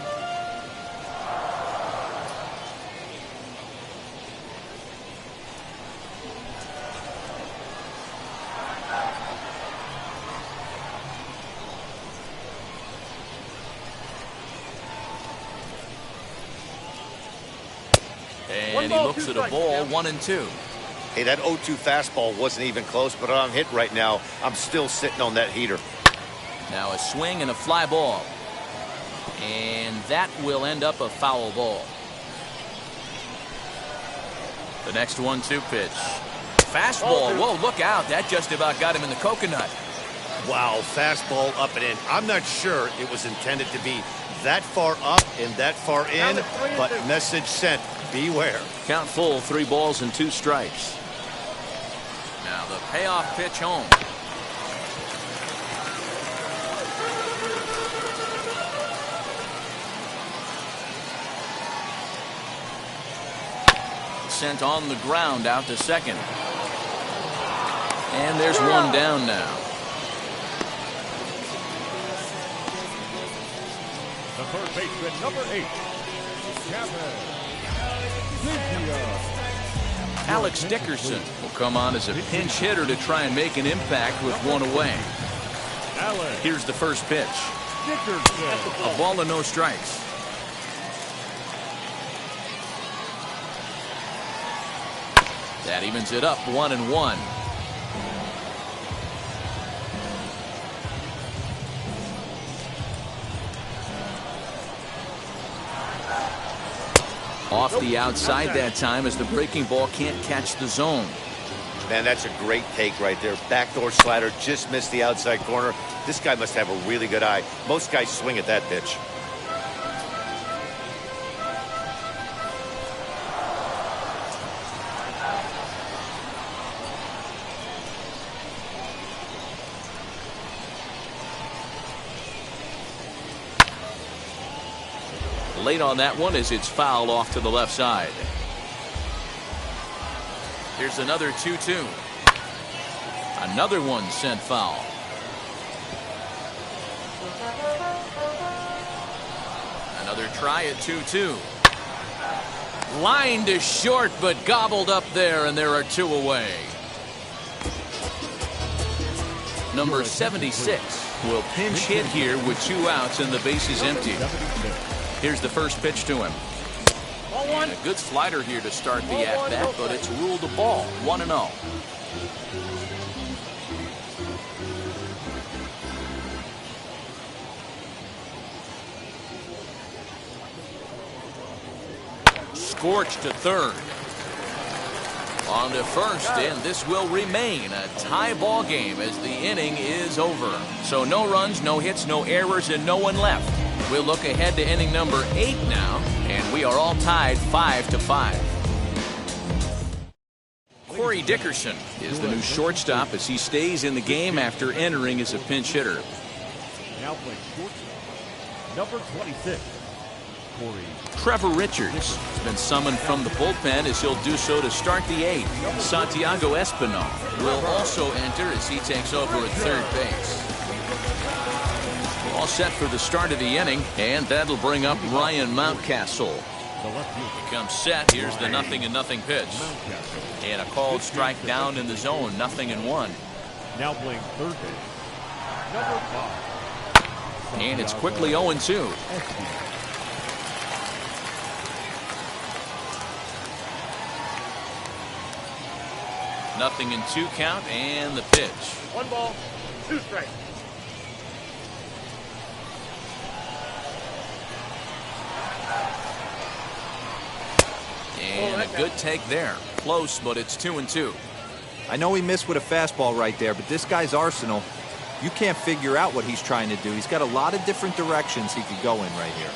Speaker 5: And he looks at a ball, 1-2.
Speaker 6: Hey, that 0-2 fastball wasn't even close, but I'm hit right now. I'm still sitting on that heater.
Speaker 5: Now a swing and a fly ball. And that will end up a foul ball. The next 1-2 pitch. Fastball. Whoa, look out. That just about got him in the coconut.
Speaker 6: Wow, fastball up and in. I'm not sure it was intended to be that far up and that far in, but message sent. Beware.
Speaker 5: Count full, 3 balls and 2 strikes. Now the payoff pitch home. Sent on the ground out to second. And there's one down now.
Speaker 7: The first baseman, number 8.
Speaker 5: Alex Dickerson will come on as a pinch hitter to try and make an impact with 1 away. Here's the first pitch. A ball and no strikes. That evens it up, 1-1. Off the outside that time as the breaking ball can't catch the zone.
Speaker 6: Man, that's a great take right there. Backdoor slider just missed the outside corner. This guy must have a really good eye. Most guys swing at that pitch.
Speaker 5: Late on that one as it's fouled off to the left side. Here's another 2-2. Another one sent foul. Another try at 2-2. Line to short, but gobbled up there, and there are 2 away. Number 76 will pinch hit here with 2 outs and the base is empty. Here's the first pitch to him. And a good slider here to start the at-bat, but it's ruled a ball. 1-0. Scorched to third. On to first, and this will remain a tie ball game as the inning is over. So no runs, no hits, no errors, and no one left. We'll look ahead to inning number 8 now, and we are all tied 5-5. Corey Dickerson is the new shortstop as he stays in the game after entering as a pinch hitter.
Speaker 7: Now playing shortstop, number 26, Corey.
Speaker 5: Trevor Richards has been summoned from the bullpen as he'll do so to start the 8th. Santiago Espinal will also enter as he takes over at third base. All set for the start of the inning, and that'll bring up Ryan Mountcastle. He comes set. Here's the 0-0 pitch. And a called strike down in the zone, 0-1.
Speaker 7: Now playing third base, number 5.
Speaker 5: And it's quickly 0-2. Nothing in 2 count, and the pitch.
Speaker 9: 1 ball, 2 strikes.
Speaker 5: And a good take there. Close, but it's 2-2.
Speaker 8: I know he missed with a fastball right there, but this guy's arsenal, you can't figure out what he's trying to do. He's got a lot of different directions he could go in right here.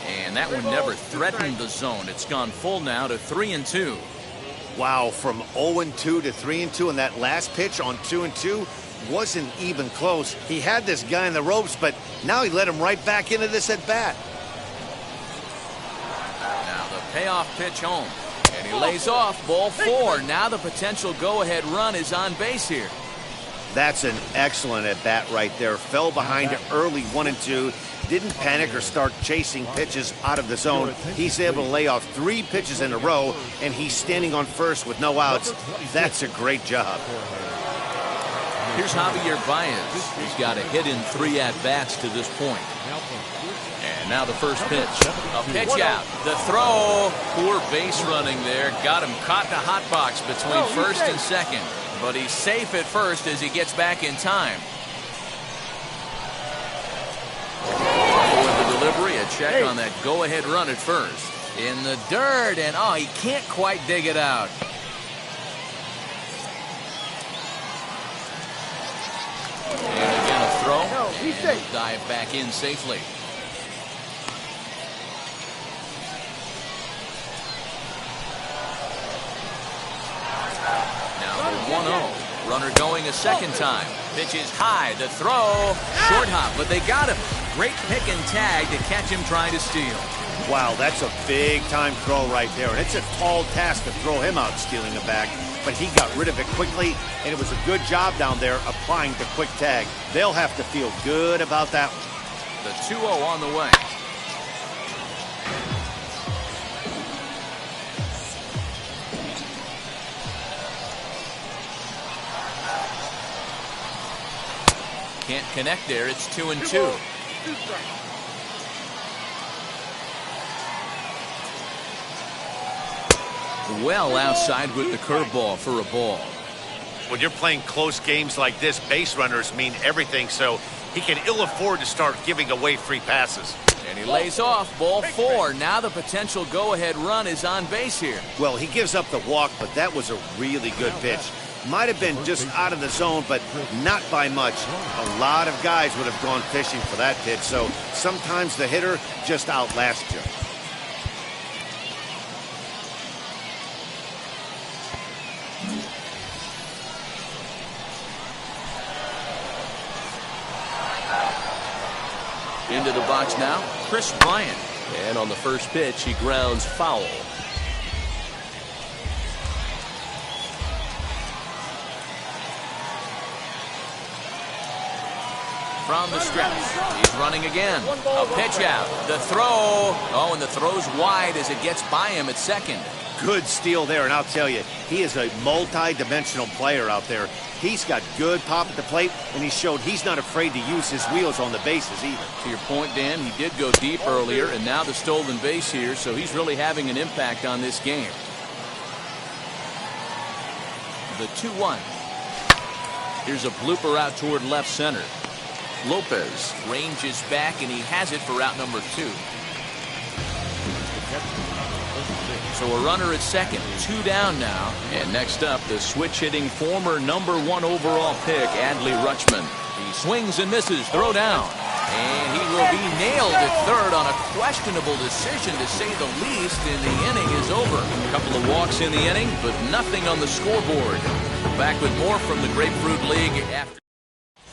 Speaker 5: And that one never threatened the zone. It's gone full now to 3-2.
Speaker 6: Wow, from 0-2 to 3-2, and that last pitch on 2-2 wasn't even close. He had this guy in the ropes, but now he let him right back into this at bat.
Speaker 5: Now the payoff pitch home, and he lays off. Ball 4. Now the potential go-ahead run is on base here.
Speaker 6: That's an excellent at bat right there. Fell behind early 1-2. Didn't panic or start chasing pitches out of the zone. He's able to lay off 3 pitches in a row, and he's standing on first with no outs. That's a great job.
Speaker 5: Here's Javier Baez. He's got a hit in 3 at-bats to this point. And now the first pitch. A pitch out. The throw. Poor base running there. Got him caught in a hot box between first and second. But he's safe at first as he gets back in time. For the delivery, a check on that go-ahead run at first. In the dirt, and he can't quite dig it out. And again a throw. And he'll dive back in safely. Now the 1-0. Runner going a second time. Pitch is high. The throw. Short hop, but they got him. Great pick and tag to catch him trying to steal.
Speaker 6: Wow, that's a big-time throw right there. And it's a tall task to throw him out stealing a bag. But he got rid of it quickly, and it was a good job down there applying the quick tag. They'll have to feel good about that.
Speaker 5: The 2-0 on the way. Can't connect there. It's 2-2. Well outside with the curveball for a ball.
Speaker 6: When you're playing close games like this, base runners mean everything, so he can ill afford to start giving away free passes.
Speaker 5: And he lays off. Ball 4. Now the potential go-ahead run is on base here.
Speaker 6: Well, he gives up the walk, but that was a really good pitch. Might have been just out of the zone, but not by much. A lot of guys would have gone fishing for that pitch, so sometimes the hitter just outlasts you.
Speaker 5: Into the box now, Chris Bryant.
Speaker 10: And on the first pitch, he grounds foul.
Speaker 5: from the stretch. He's running again. A pitch out. The throw. Oh, and the throw's wide as it gets by him at second.
Speaker 6: Good steal there, and I'll tell you, he is a multi-dimensional player out there. He's got good pop at the plate, and he showed he's not afraid to use his wheels on the bases either.
Speaker 5: To your point, Dan, he did go deep earlier, and now the stolen base here, so he's really having an impact on this game. The 2-1. Here's a blooper out toward left center. Lopez ranges back, and he has it for out number 2. So a runner at second, 2 down now. And next up, the switch-hitting former #1 overall pick, Adley Rutschman. He swings and misses, throw down. And he will be nailed at third on a questionable decision, to say the least, and the inning is over. A couple of walks in the inning, but nothing on the scoreboard. Back with more from the Grapefruit League after.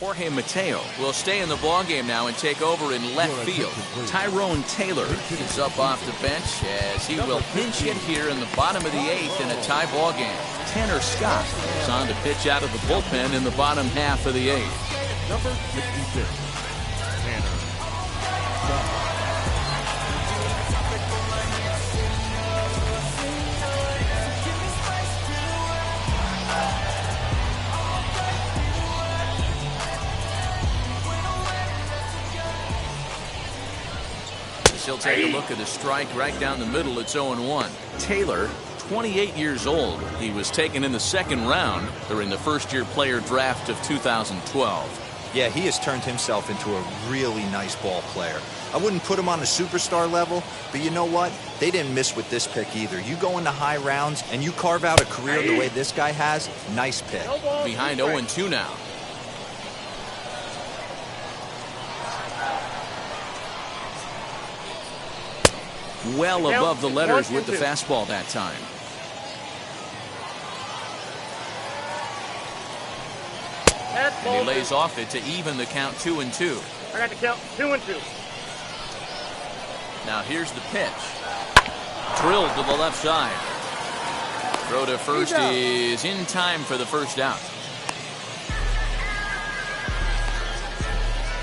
Speaker 5: Jorge Mateo will stay in the ballgame now and take over in left field. Tyrone Taylor is up off the bench as he will pinch hit here in the bottom of the 8th in a tie ballgame. Tanner Scott is on to pitch out of the bullpen in the bottom half of the 8th.
Speaker 7: Number 66, Tanner Scott.
Speaker 5: He'll take a look at a strike right down the middle. It's 0-1. Taylor, 28 years old. He was taken in the 2nd round during the first-year player draft of 2012.
Speaker 8: Yeah, he has turned himself into a really nice ball player. I wouldn't put him on the superstar level, but you know what? They didn't miss with this pick either. You go into high rounds and you carve out a career the way this guy has, nice pick.
Speaker 5: Behind 0-2 now. Well above the letters with the fastball that time. And he lays off it to even the count 2-2.
Speaker 9: I got the count 2-2.
Speaker 5: Now here's the pitch. Drilled to the left side. Throw to first is in time for the first out.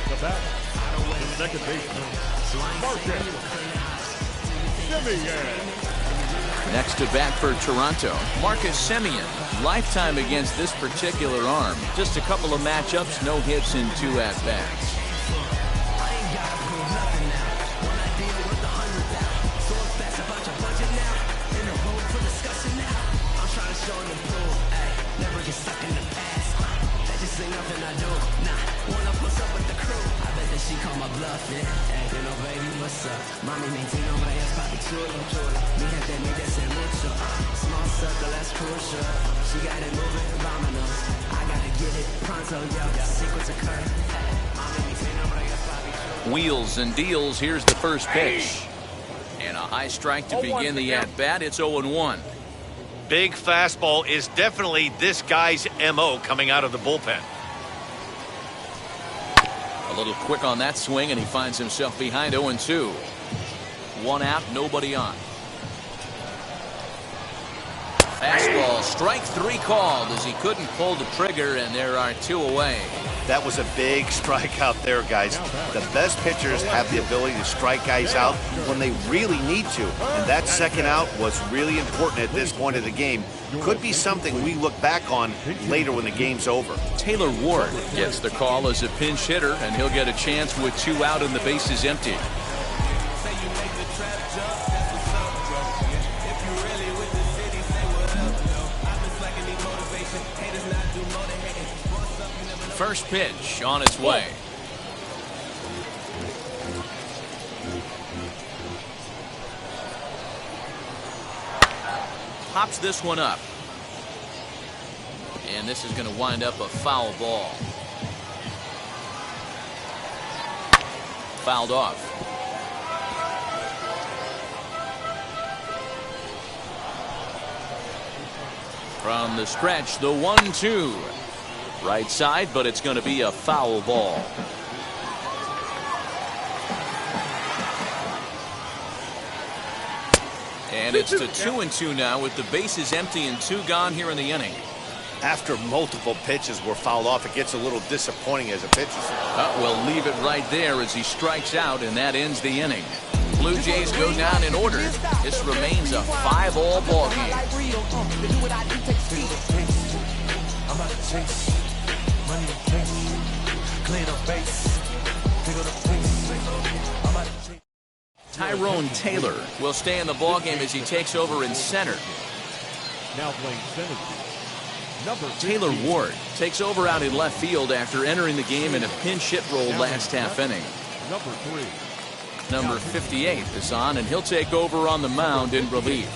Speaker 7: The bat, the second baseman, Marcus.
Speaker 5: Next to bat for Toronto, Marcus Semien. Lifetime against this particular arm. Just a couple of matchups, no hits in 2 at-bats. Wheels and deals. Here's the first pitch. And a high strike to begin the at-bat. It's 0-1.
Speaker 6: Big fastball is definitely this guy's MO coming out of the bullpen.
Speaker 5: A little quick on that swing, and he finds himself behind 0-2. 1 out, nobody on. Fastball, strike 3 called as he couldn't pull the trigger, and there are 2 away.
Speaker 6: That was a big strikeout there, guys. The best pitchers have the ability to strike guys out when they really need to. And that second out was really important at this point of the game. Could be something we look back on later when the game's over.
Speaker 5: Taylor Ward gets the call as a pinch hitter, and he'll get a chance with 2 out and the bases empty. First pitch on its way. Pops this one up. And this is going to wind up a foul ball. Fouled off. From the stretch, the 1-2. Right side, but it's going to be a foul ball. And it's to 2-2 now with the bases empty and 2 gone here in the inning.
Speaker 6: After multiple pitches were fouled off, it gets a little disappointing as a pitcher.
Speaker 5: We'll leave it right there as he strikes out, and that ends the inning. Blue Jays go down in order. This remains a 5-all ball game. Tyrone Taylor will stay in the ball game as he takes over in center.
Speaker 7: Now playing center.
Speaker 5: Taylor Ward takes over out in left field after entering the game in a pinch hit role last half inning. Number 58 is on, and he'll take over on the mound in relief.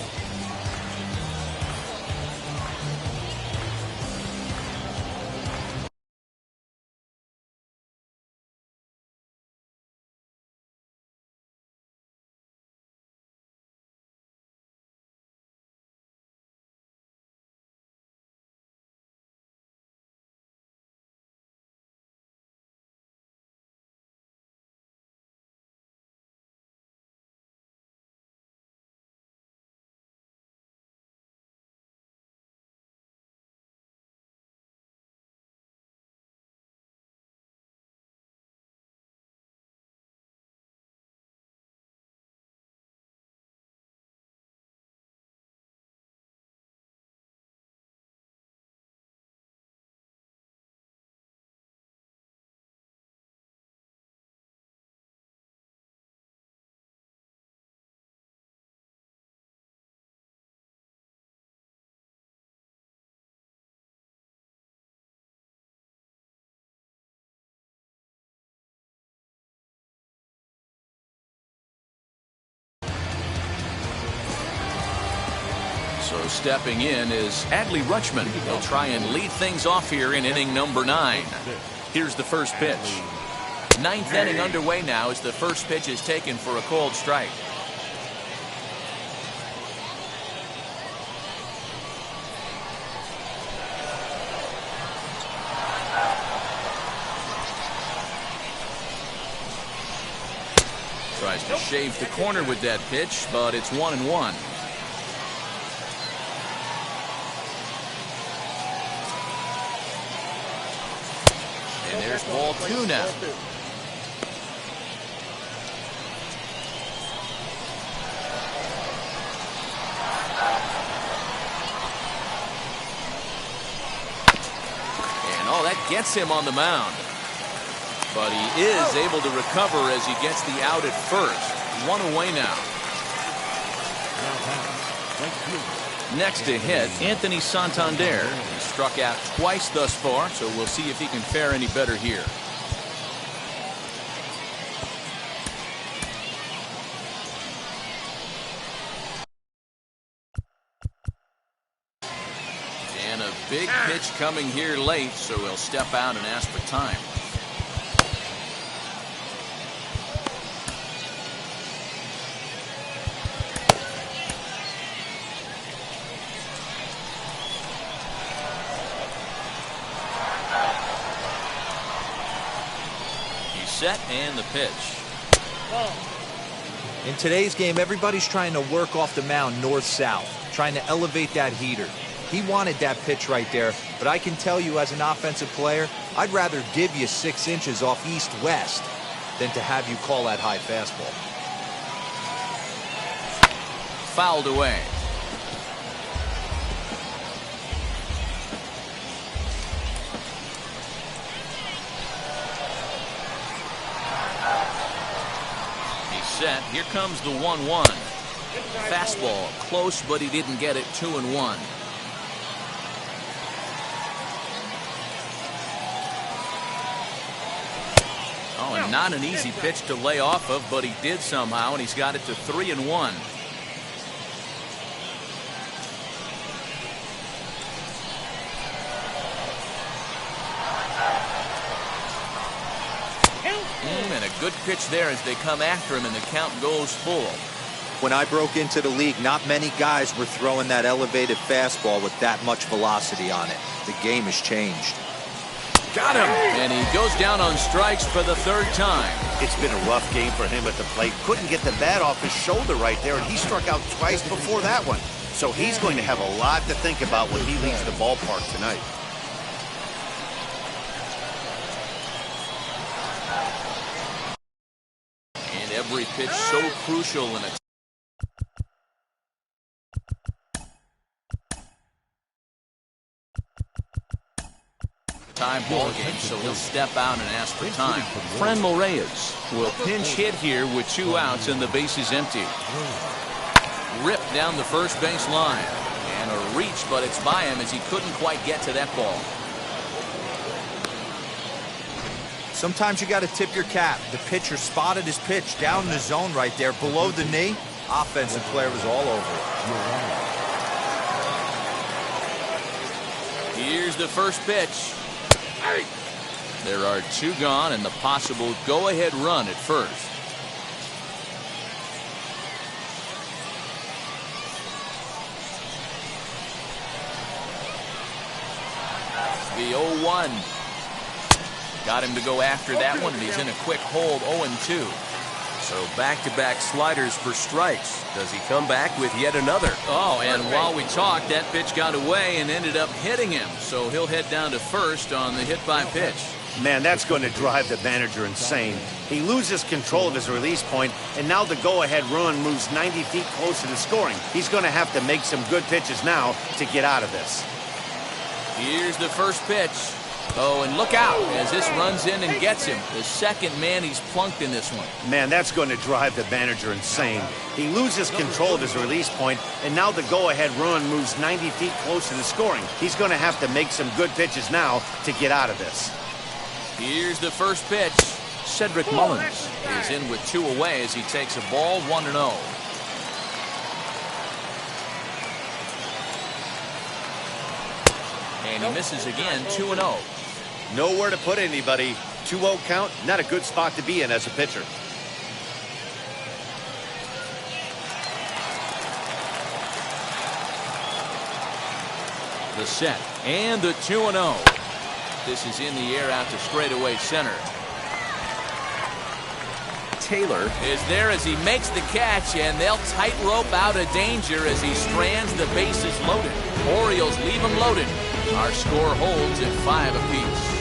Speaker 5: So stepping in is Adley Rutschman. He'll try and lead things off here in inning number 9. Here's the first pitch. 9th inning underway now as the first pitch is taken for a called strike. Tries to shave the corner with that pitch, but it's 1-1. And there's ball 2 now. And that gets him on the mound. But he is able to recover as he gets the out at first. 1 away now. Next to hit, Anthony Santander. He struck out twice thus far, so we'll see if he can fare any better here. And a big pitch coming here late, so he'll step out and ask for time. Set and the pitch.
Speaker 8: In today's game, everybody's trying to work off the mound north-south, trying to elevate that heater. He wanted that pitch right there, but I can tell you as an offensive player, I'd rather give you 6 inches off east-west than to have you call that high fastball.
Speaker 5: Fouled away. Set. Here comes the 1-1. Fastball close, but he didn't get it. 2-1. Oh, and not an easy pitch to lay off of, but he did somehow, and he's got it to 3-1. And a good pitch there as they come after him, and the count goes full.
Speaker 8: When I broke into the league, not many guys were throwing that elevated fastball with that much velocity on it. The game has changed.
Speaker 5: Got him! And he goes down on strikes for the 3rd time.
Speaker 6: It's been a rough game for him at the plate. Couldn't get the bat off his shoulder right there, and he struck out twice before that one. So he's going to have a lot to think about when he leaves the ballpark tonight.
Speaker 5: And every pitch so crucial in a tie ball game, so he'll step out and ask for time. Franmil Reyes will pinch hit here with 2 outs and the bases empty. Ripped down the first base line. And a reach, but it's by him as he couldn't quite get to that ball.
Speaker 8: Sometimes you got to tip your cap. The pitcher spotted his pitch down in the zone right there below the knee. Offensive player was all over it.
Speaker 5: Here's the first pitch. There are 2 gone and the possible go-ahead run at first. The 0-1. Got him to go after that one, and he's in a quick hold, 0-2.
Speaker 10: So back-to-back sliders for strikes. Does he come back with yet another?
Speaker 5: Oh, and while we talked, that pitch got away and ended up hitting him. So he'll head down to first on the hit-by-pitch.
Speaker 6: Man, that's going to drive the manager insane. He loses control of his release point, and now the go-ahead run moves 90 feet closer to scoring. He's going to have to make some good pitches now to get out of this.
Speaker 5: Here's the first pitch. Oh, and look out as this runs in and gets him. The second man he's plunked in this one.
Speaker 6: Man, that's going to drive the manager insane. He loses control of his release point, and now the go-ahead run moves 90 feet closer to scoring. He's going to have to make some good pitches now to get out of this.
Speaker 5: Here's the first pitch. Cedric Mullins is in with 2 away as he takes a ball 1-0. And he misses again, 2-0.
Speaker 6: Nowhere to put anybody. 2-0 count, not a good spot to be in as a pitcher.
Speaker 5: The set and the 2-0. This is in the air out to straightaway center.
Speaker 10: Taylor
Speaker 5: is there as he makes the catch, and they'll tightrope out of danger as he strands the bases loaded. Orioles leave him loaded. Our score holds at 5 apiece.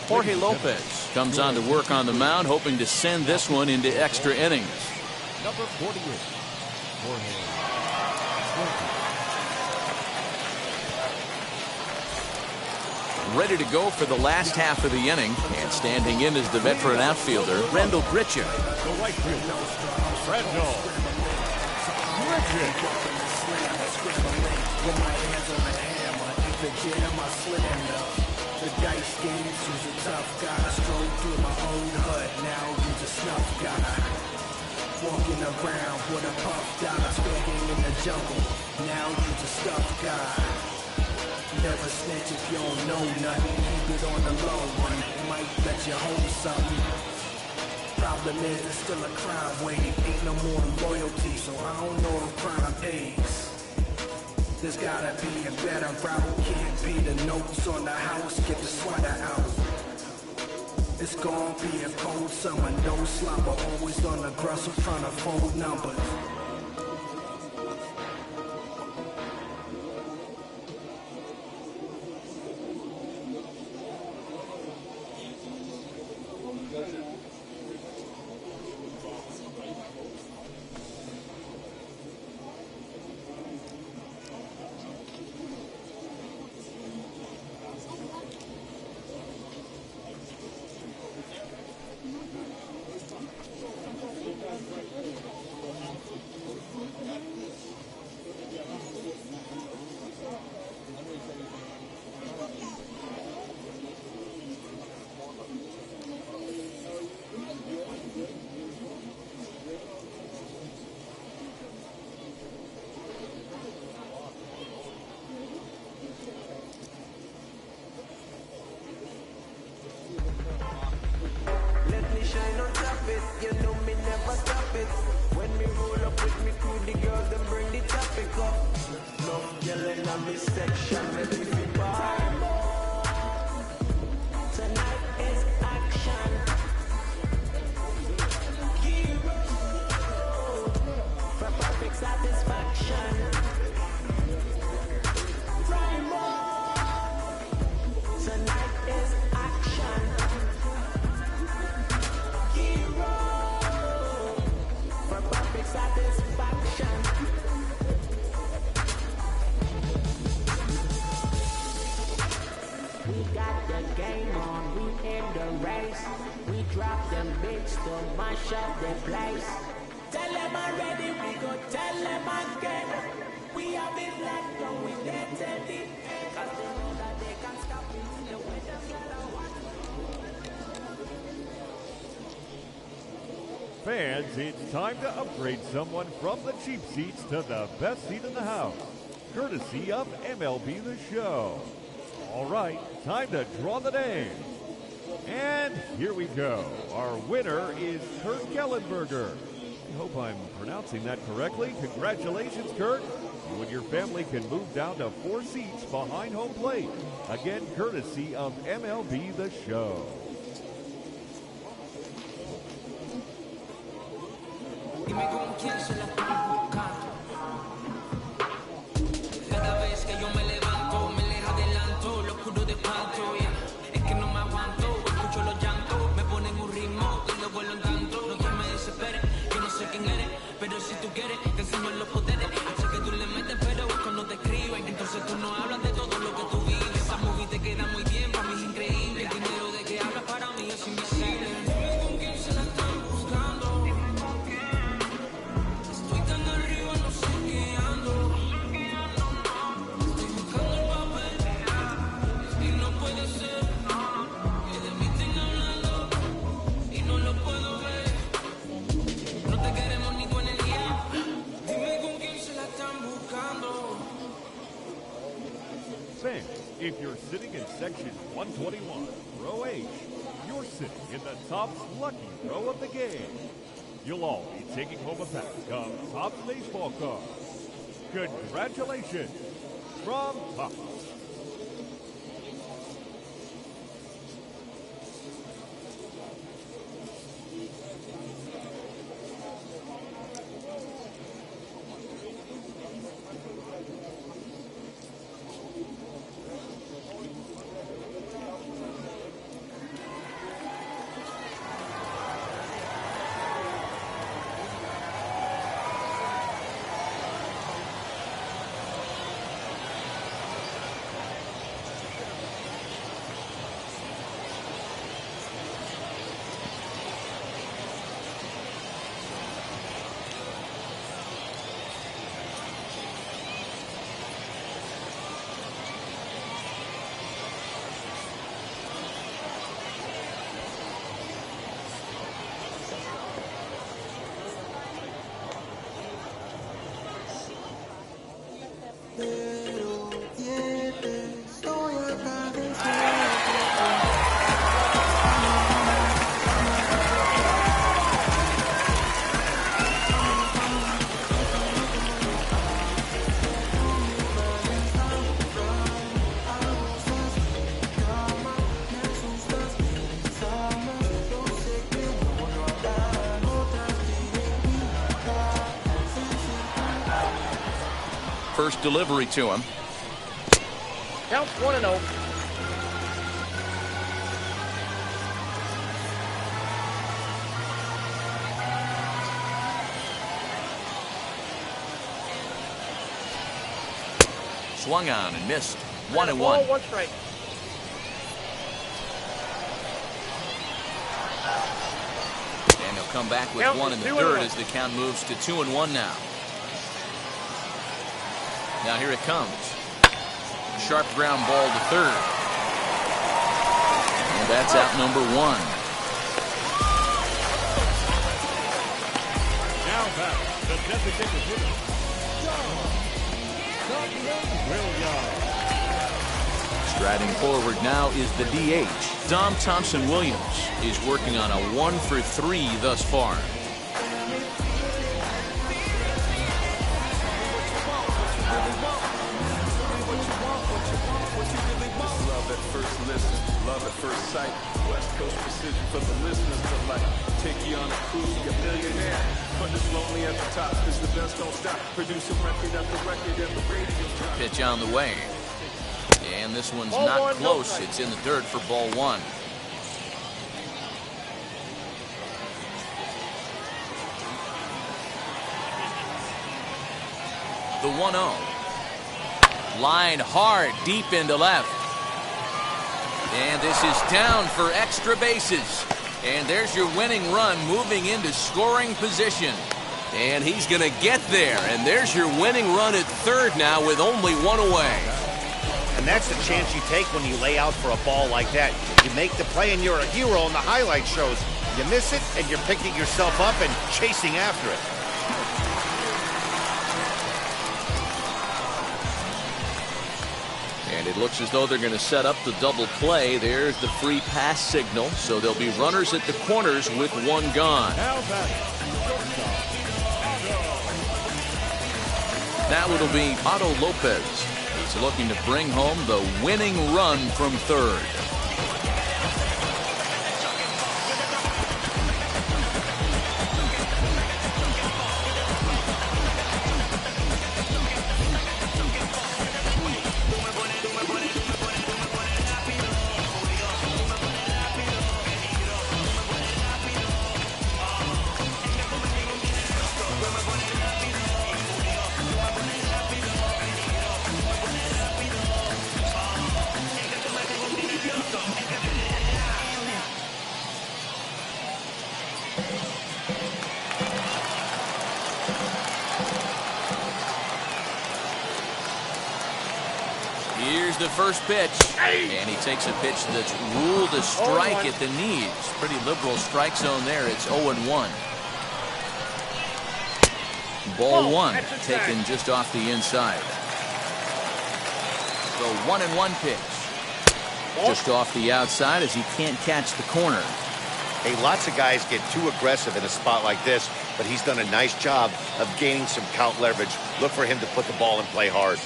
Speaker 5: Jorge Lopez comes on to work on the mound, hoping to send this one into extra innings.
Speaker 7: Number 48, Jorge.
Speaker 5: Ready to go for the last half of the inning, and standing in is the veteran outfielder, Randall Grichuk.
Speaker 7: The right fielder, Randall Grichuk.
Speaker 12: The dice games, who's a tough guy. Stroll through my old hood, now who's a snuff guy. Walking around with a puff dollar, spanking in the jungle. Now who's a stuff guy. Never snitch if you don't know nothing. Keep it on the low one, might let you hold something. Problem is, there's still a crime waiting. Ain't no more loyalty, so I don't know if crime pays. There's gotta be a better route. Can't be the notes on the house. Get the sweater out. It's gonna be a cold summer. No slumber. Always on the aggressive front of phone numbers. section, ready for party. Tonight is action. Hero for perfect satisfaction. Primo. Tonight is action. Hero for perfect satisfaction. We got the game on, we in the race. We drop them beats to mash up the place. Tell them already, we go tell them again. We have it locked on, we dead till the end. 'Cause they know that they can't stop it. The way they
Speaker 7: Fans, it's time to upgrade someone from the cheap seats to the best seat in the house, courtesy of MLB The Show. All right, time to draw the name. And here we go. Our winner is Kurt Gellenberger. I hope I'm pronouncing that correctly. Congratulations, Kurt. You and your family can move down to 4 seats behind home plate. Again, courtesy of MLB The Show.
Speaker 11: Dime con quién se la estoy buscando. Cada vez que yo me levanto, me les adelanto, lo oscuro de espanto, yeah. Es que no me aguanto, escucho los llantos, me ponen un ritmo y lo vuelo en tanto. No que me desespere, yo no sé quién eres, pero si tú quieres, te enseño los poderes. Sé que tú le metes, pero cuando te escriben, entonces tú no hablas de todo lo que tú vives. Esa movie te queda muy bien, para mí es increíble. El dinero de que hablas para mí es invisible. Dime con quién se la están buscando. Estoy tan arriba, no sé qué ando. Estoy buscando el papel y no puede ser que de mí estén hablando y no lo puedo ver. No te queremos ni tu energía. Dime con quién se la están buscando.
Speaker 7: Fans, if you're sitting in section 121, row H, you're sitting in the Topps lucky row of the game. You'll all be taking home a pack of Topps baseball cards. Congratulations from Topps.
Speaker 5: First delivery to him.
Speaker 9: Counts 1-0.
Speaker 5: Swung on and missed. 1-1.
Speaker 9: 1 strike.
Speaker 5: And he'll come back with
Speaker 9: Count
Speaker 5: one in the
Speaker 9: 2-1.
Speaker 5: third as the count moves to 2-1 now. Now here it comes. Sharp ground ball to third. And that's out number 1.
Speaker 7: Now back, the designated hitter, Williams.
Speaker 5: Striding forward now is the DH. Dom Thompson-Williams is working on a 1-for-3 thus far.
Speaker 3: What you really want? It's love at first listen, love at first sight. West Coast precision for the listeners to like. Take you on a cruise, you're a millionaire. But it's lonely at the top, cause the best don't stop. Producing record after record and the radio drop.
Speaker 5: Pitch on the way. And this one's not close. It's in the dirt for ball one. The 1-0. Line hard, deep into left. And this is down for extra bases. And there's your winning run moving into scoring position. And he's going to get there. And there's your winning run at third now with only one away.
Speaker 6: And that's the chance you take when you lay out for a ball like that. You make the play and you're a hero in the highlight shows. You miss it and you're picking yourself up and chasing after it.
Speaker 5: And it looks as though they're going to set up the double play. There's the free pass signal. So there'll be runners at the corners with one gone. Now it'll be Otto Lopez. He's looking to bring home the winning run from third. Here's the first pitch, and he takes a pitch that's ruled a strike at the knees. Pretty liberal strike zone there. It's 0-1. Ball one, taken just off the inside. The 1-1 pitch, just off the outside as he can't catch the corner.
Speaker 6: Hey, lots of guys get too aggressive in a spot like this, but he's done a nice job of gaining some count leverage. Look for him to put the ball in play hard.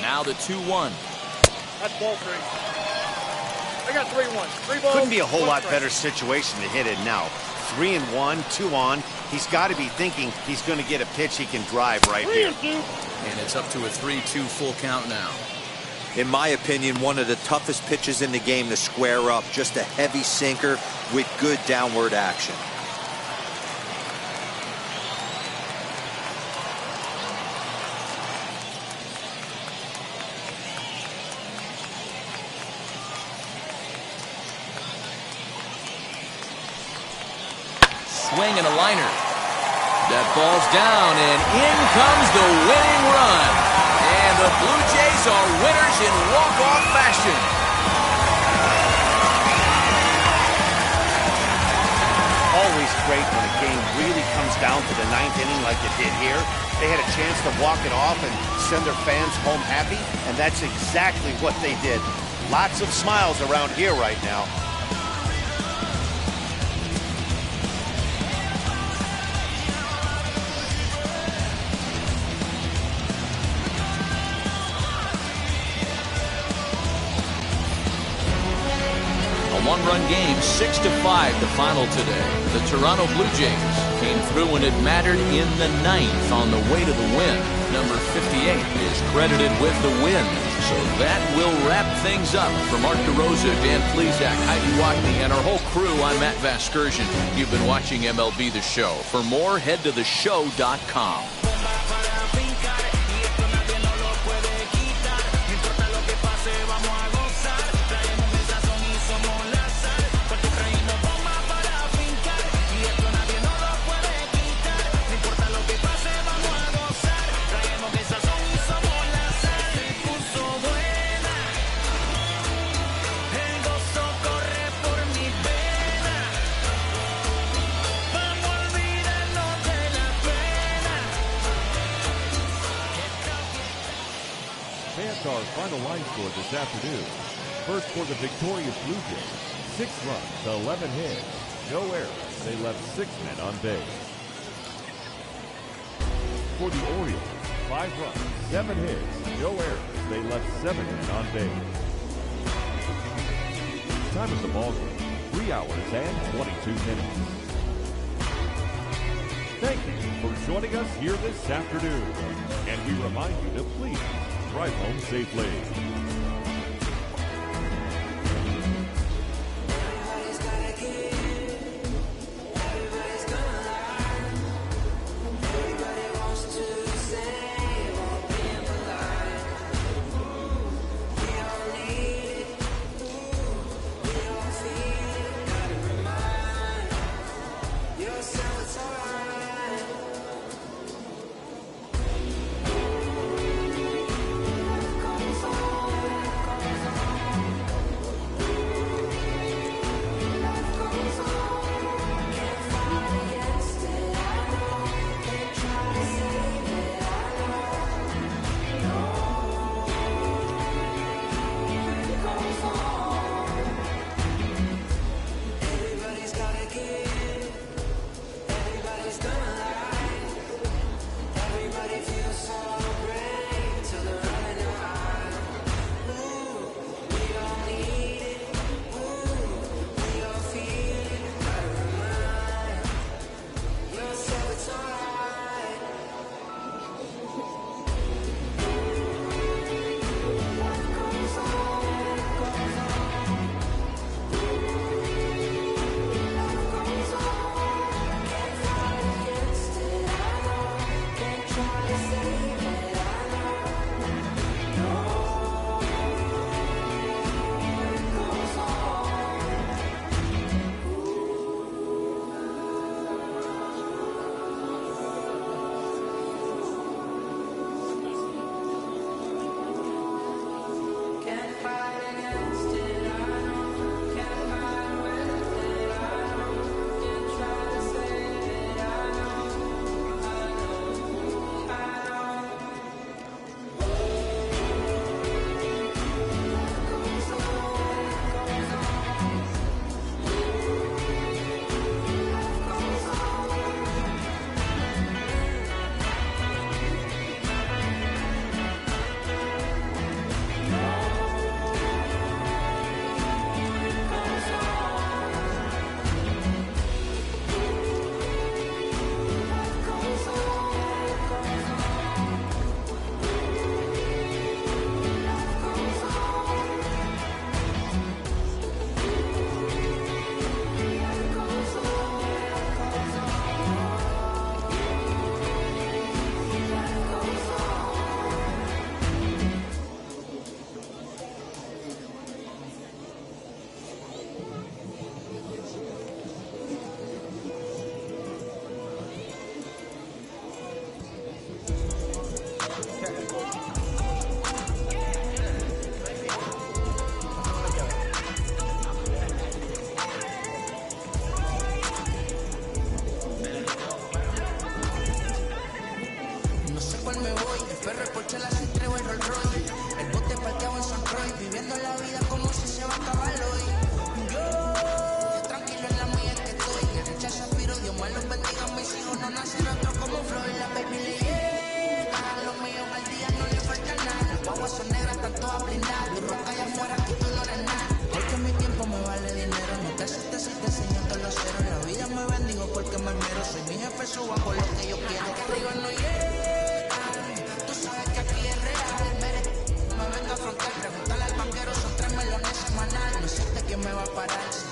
Speaker 5: Now the 2-1.
Speaker 9: That's ball three. I got 3-1. 3 balls.
Speaker 6: Couldn't be a whole lot better situation to hit it now. 3-1, 2 on. He's got to be thinking he's going to get a pitch he can drive right here.
Speaker 5: And it's up to a 3-2 full count now.
Speaker 8: In my opinion, one of the toughest pitches in the game to square up. Just a heavy sinker with good downward action.
Speaker 5: Swing and a liner. That ball's down, and in comes the winning run. And the Blue Jays are winners in walk-off fashion.
Speaker 6: Always great when a game really comes down to the ninth inning like it did here. They had a chance to walk it off and send their fans home happy, and that's exactly what they did. Lots of smiles around here right now.
Speaker 5: One-run game, 6-5 the final today. The Toronto Blue Jays came through when it mattered in the ninth on the way to the win. Number 58 is credited with the win. So that will wrap things up. For Mark DeRosa, Dan Plesac, Heidi Watney, and our whole crew, I'm Matt Vasgersian. You've been watching MLB The Show. For more, head to theshow.com.
Speaker 7: Our final line score this afternoon. First for the victorious Blue Jays, 6 runs, 11 hits, no errors. They left 6 men on base. For the Orioles, 5 runs, 7 hits, no errors. They left 7 men on base. Time of the ball game, 3 hours and 22 minutes. Thank you for joining us here this afternoon. And we remind you to please drive home safely.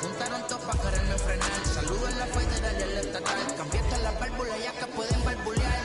Speaker 13: Juntaron todo para quererme frenar. Saludo en la fightera y el estatal. Cambiaste la válvula ya que pueden barbulear.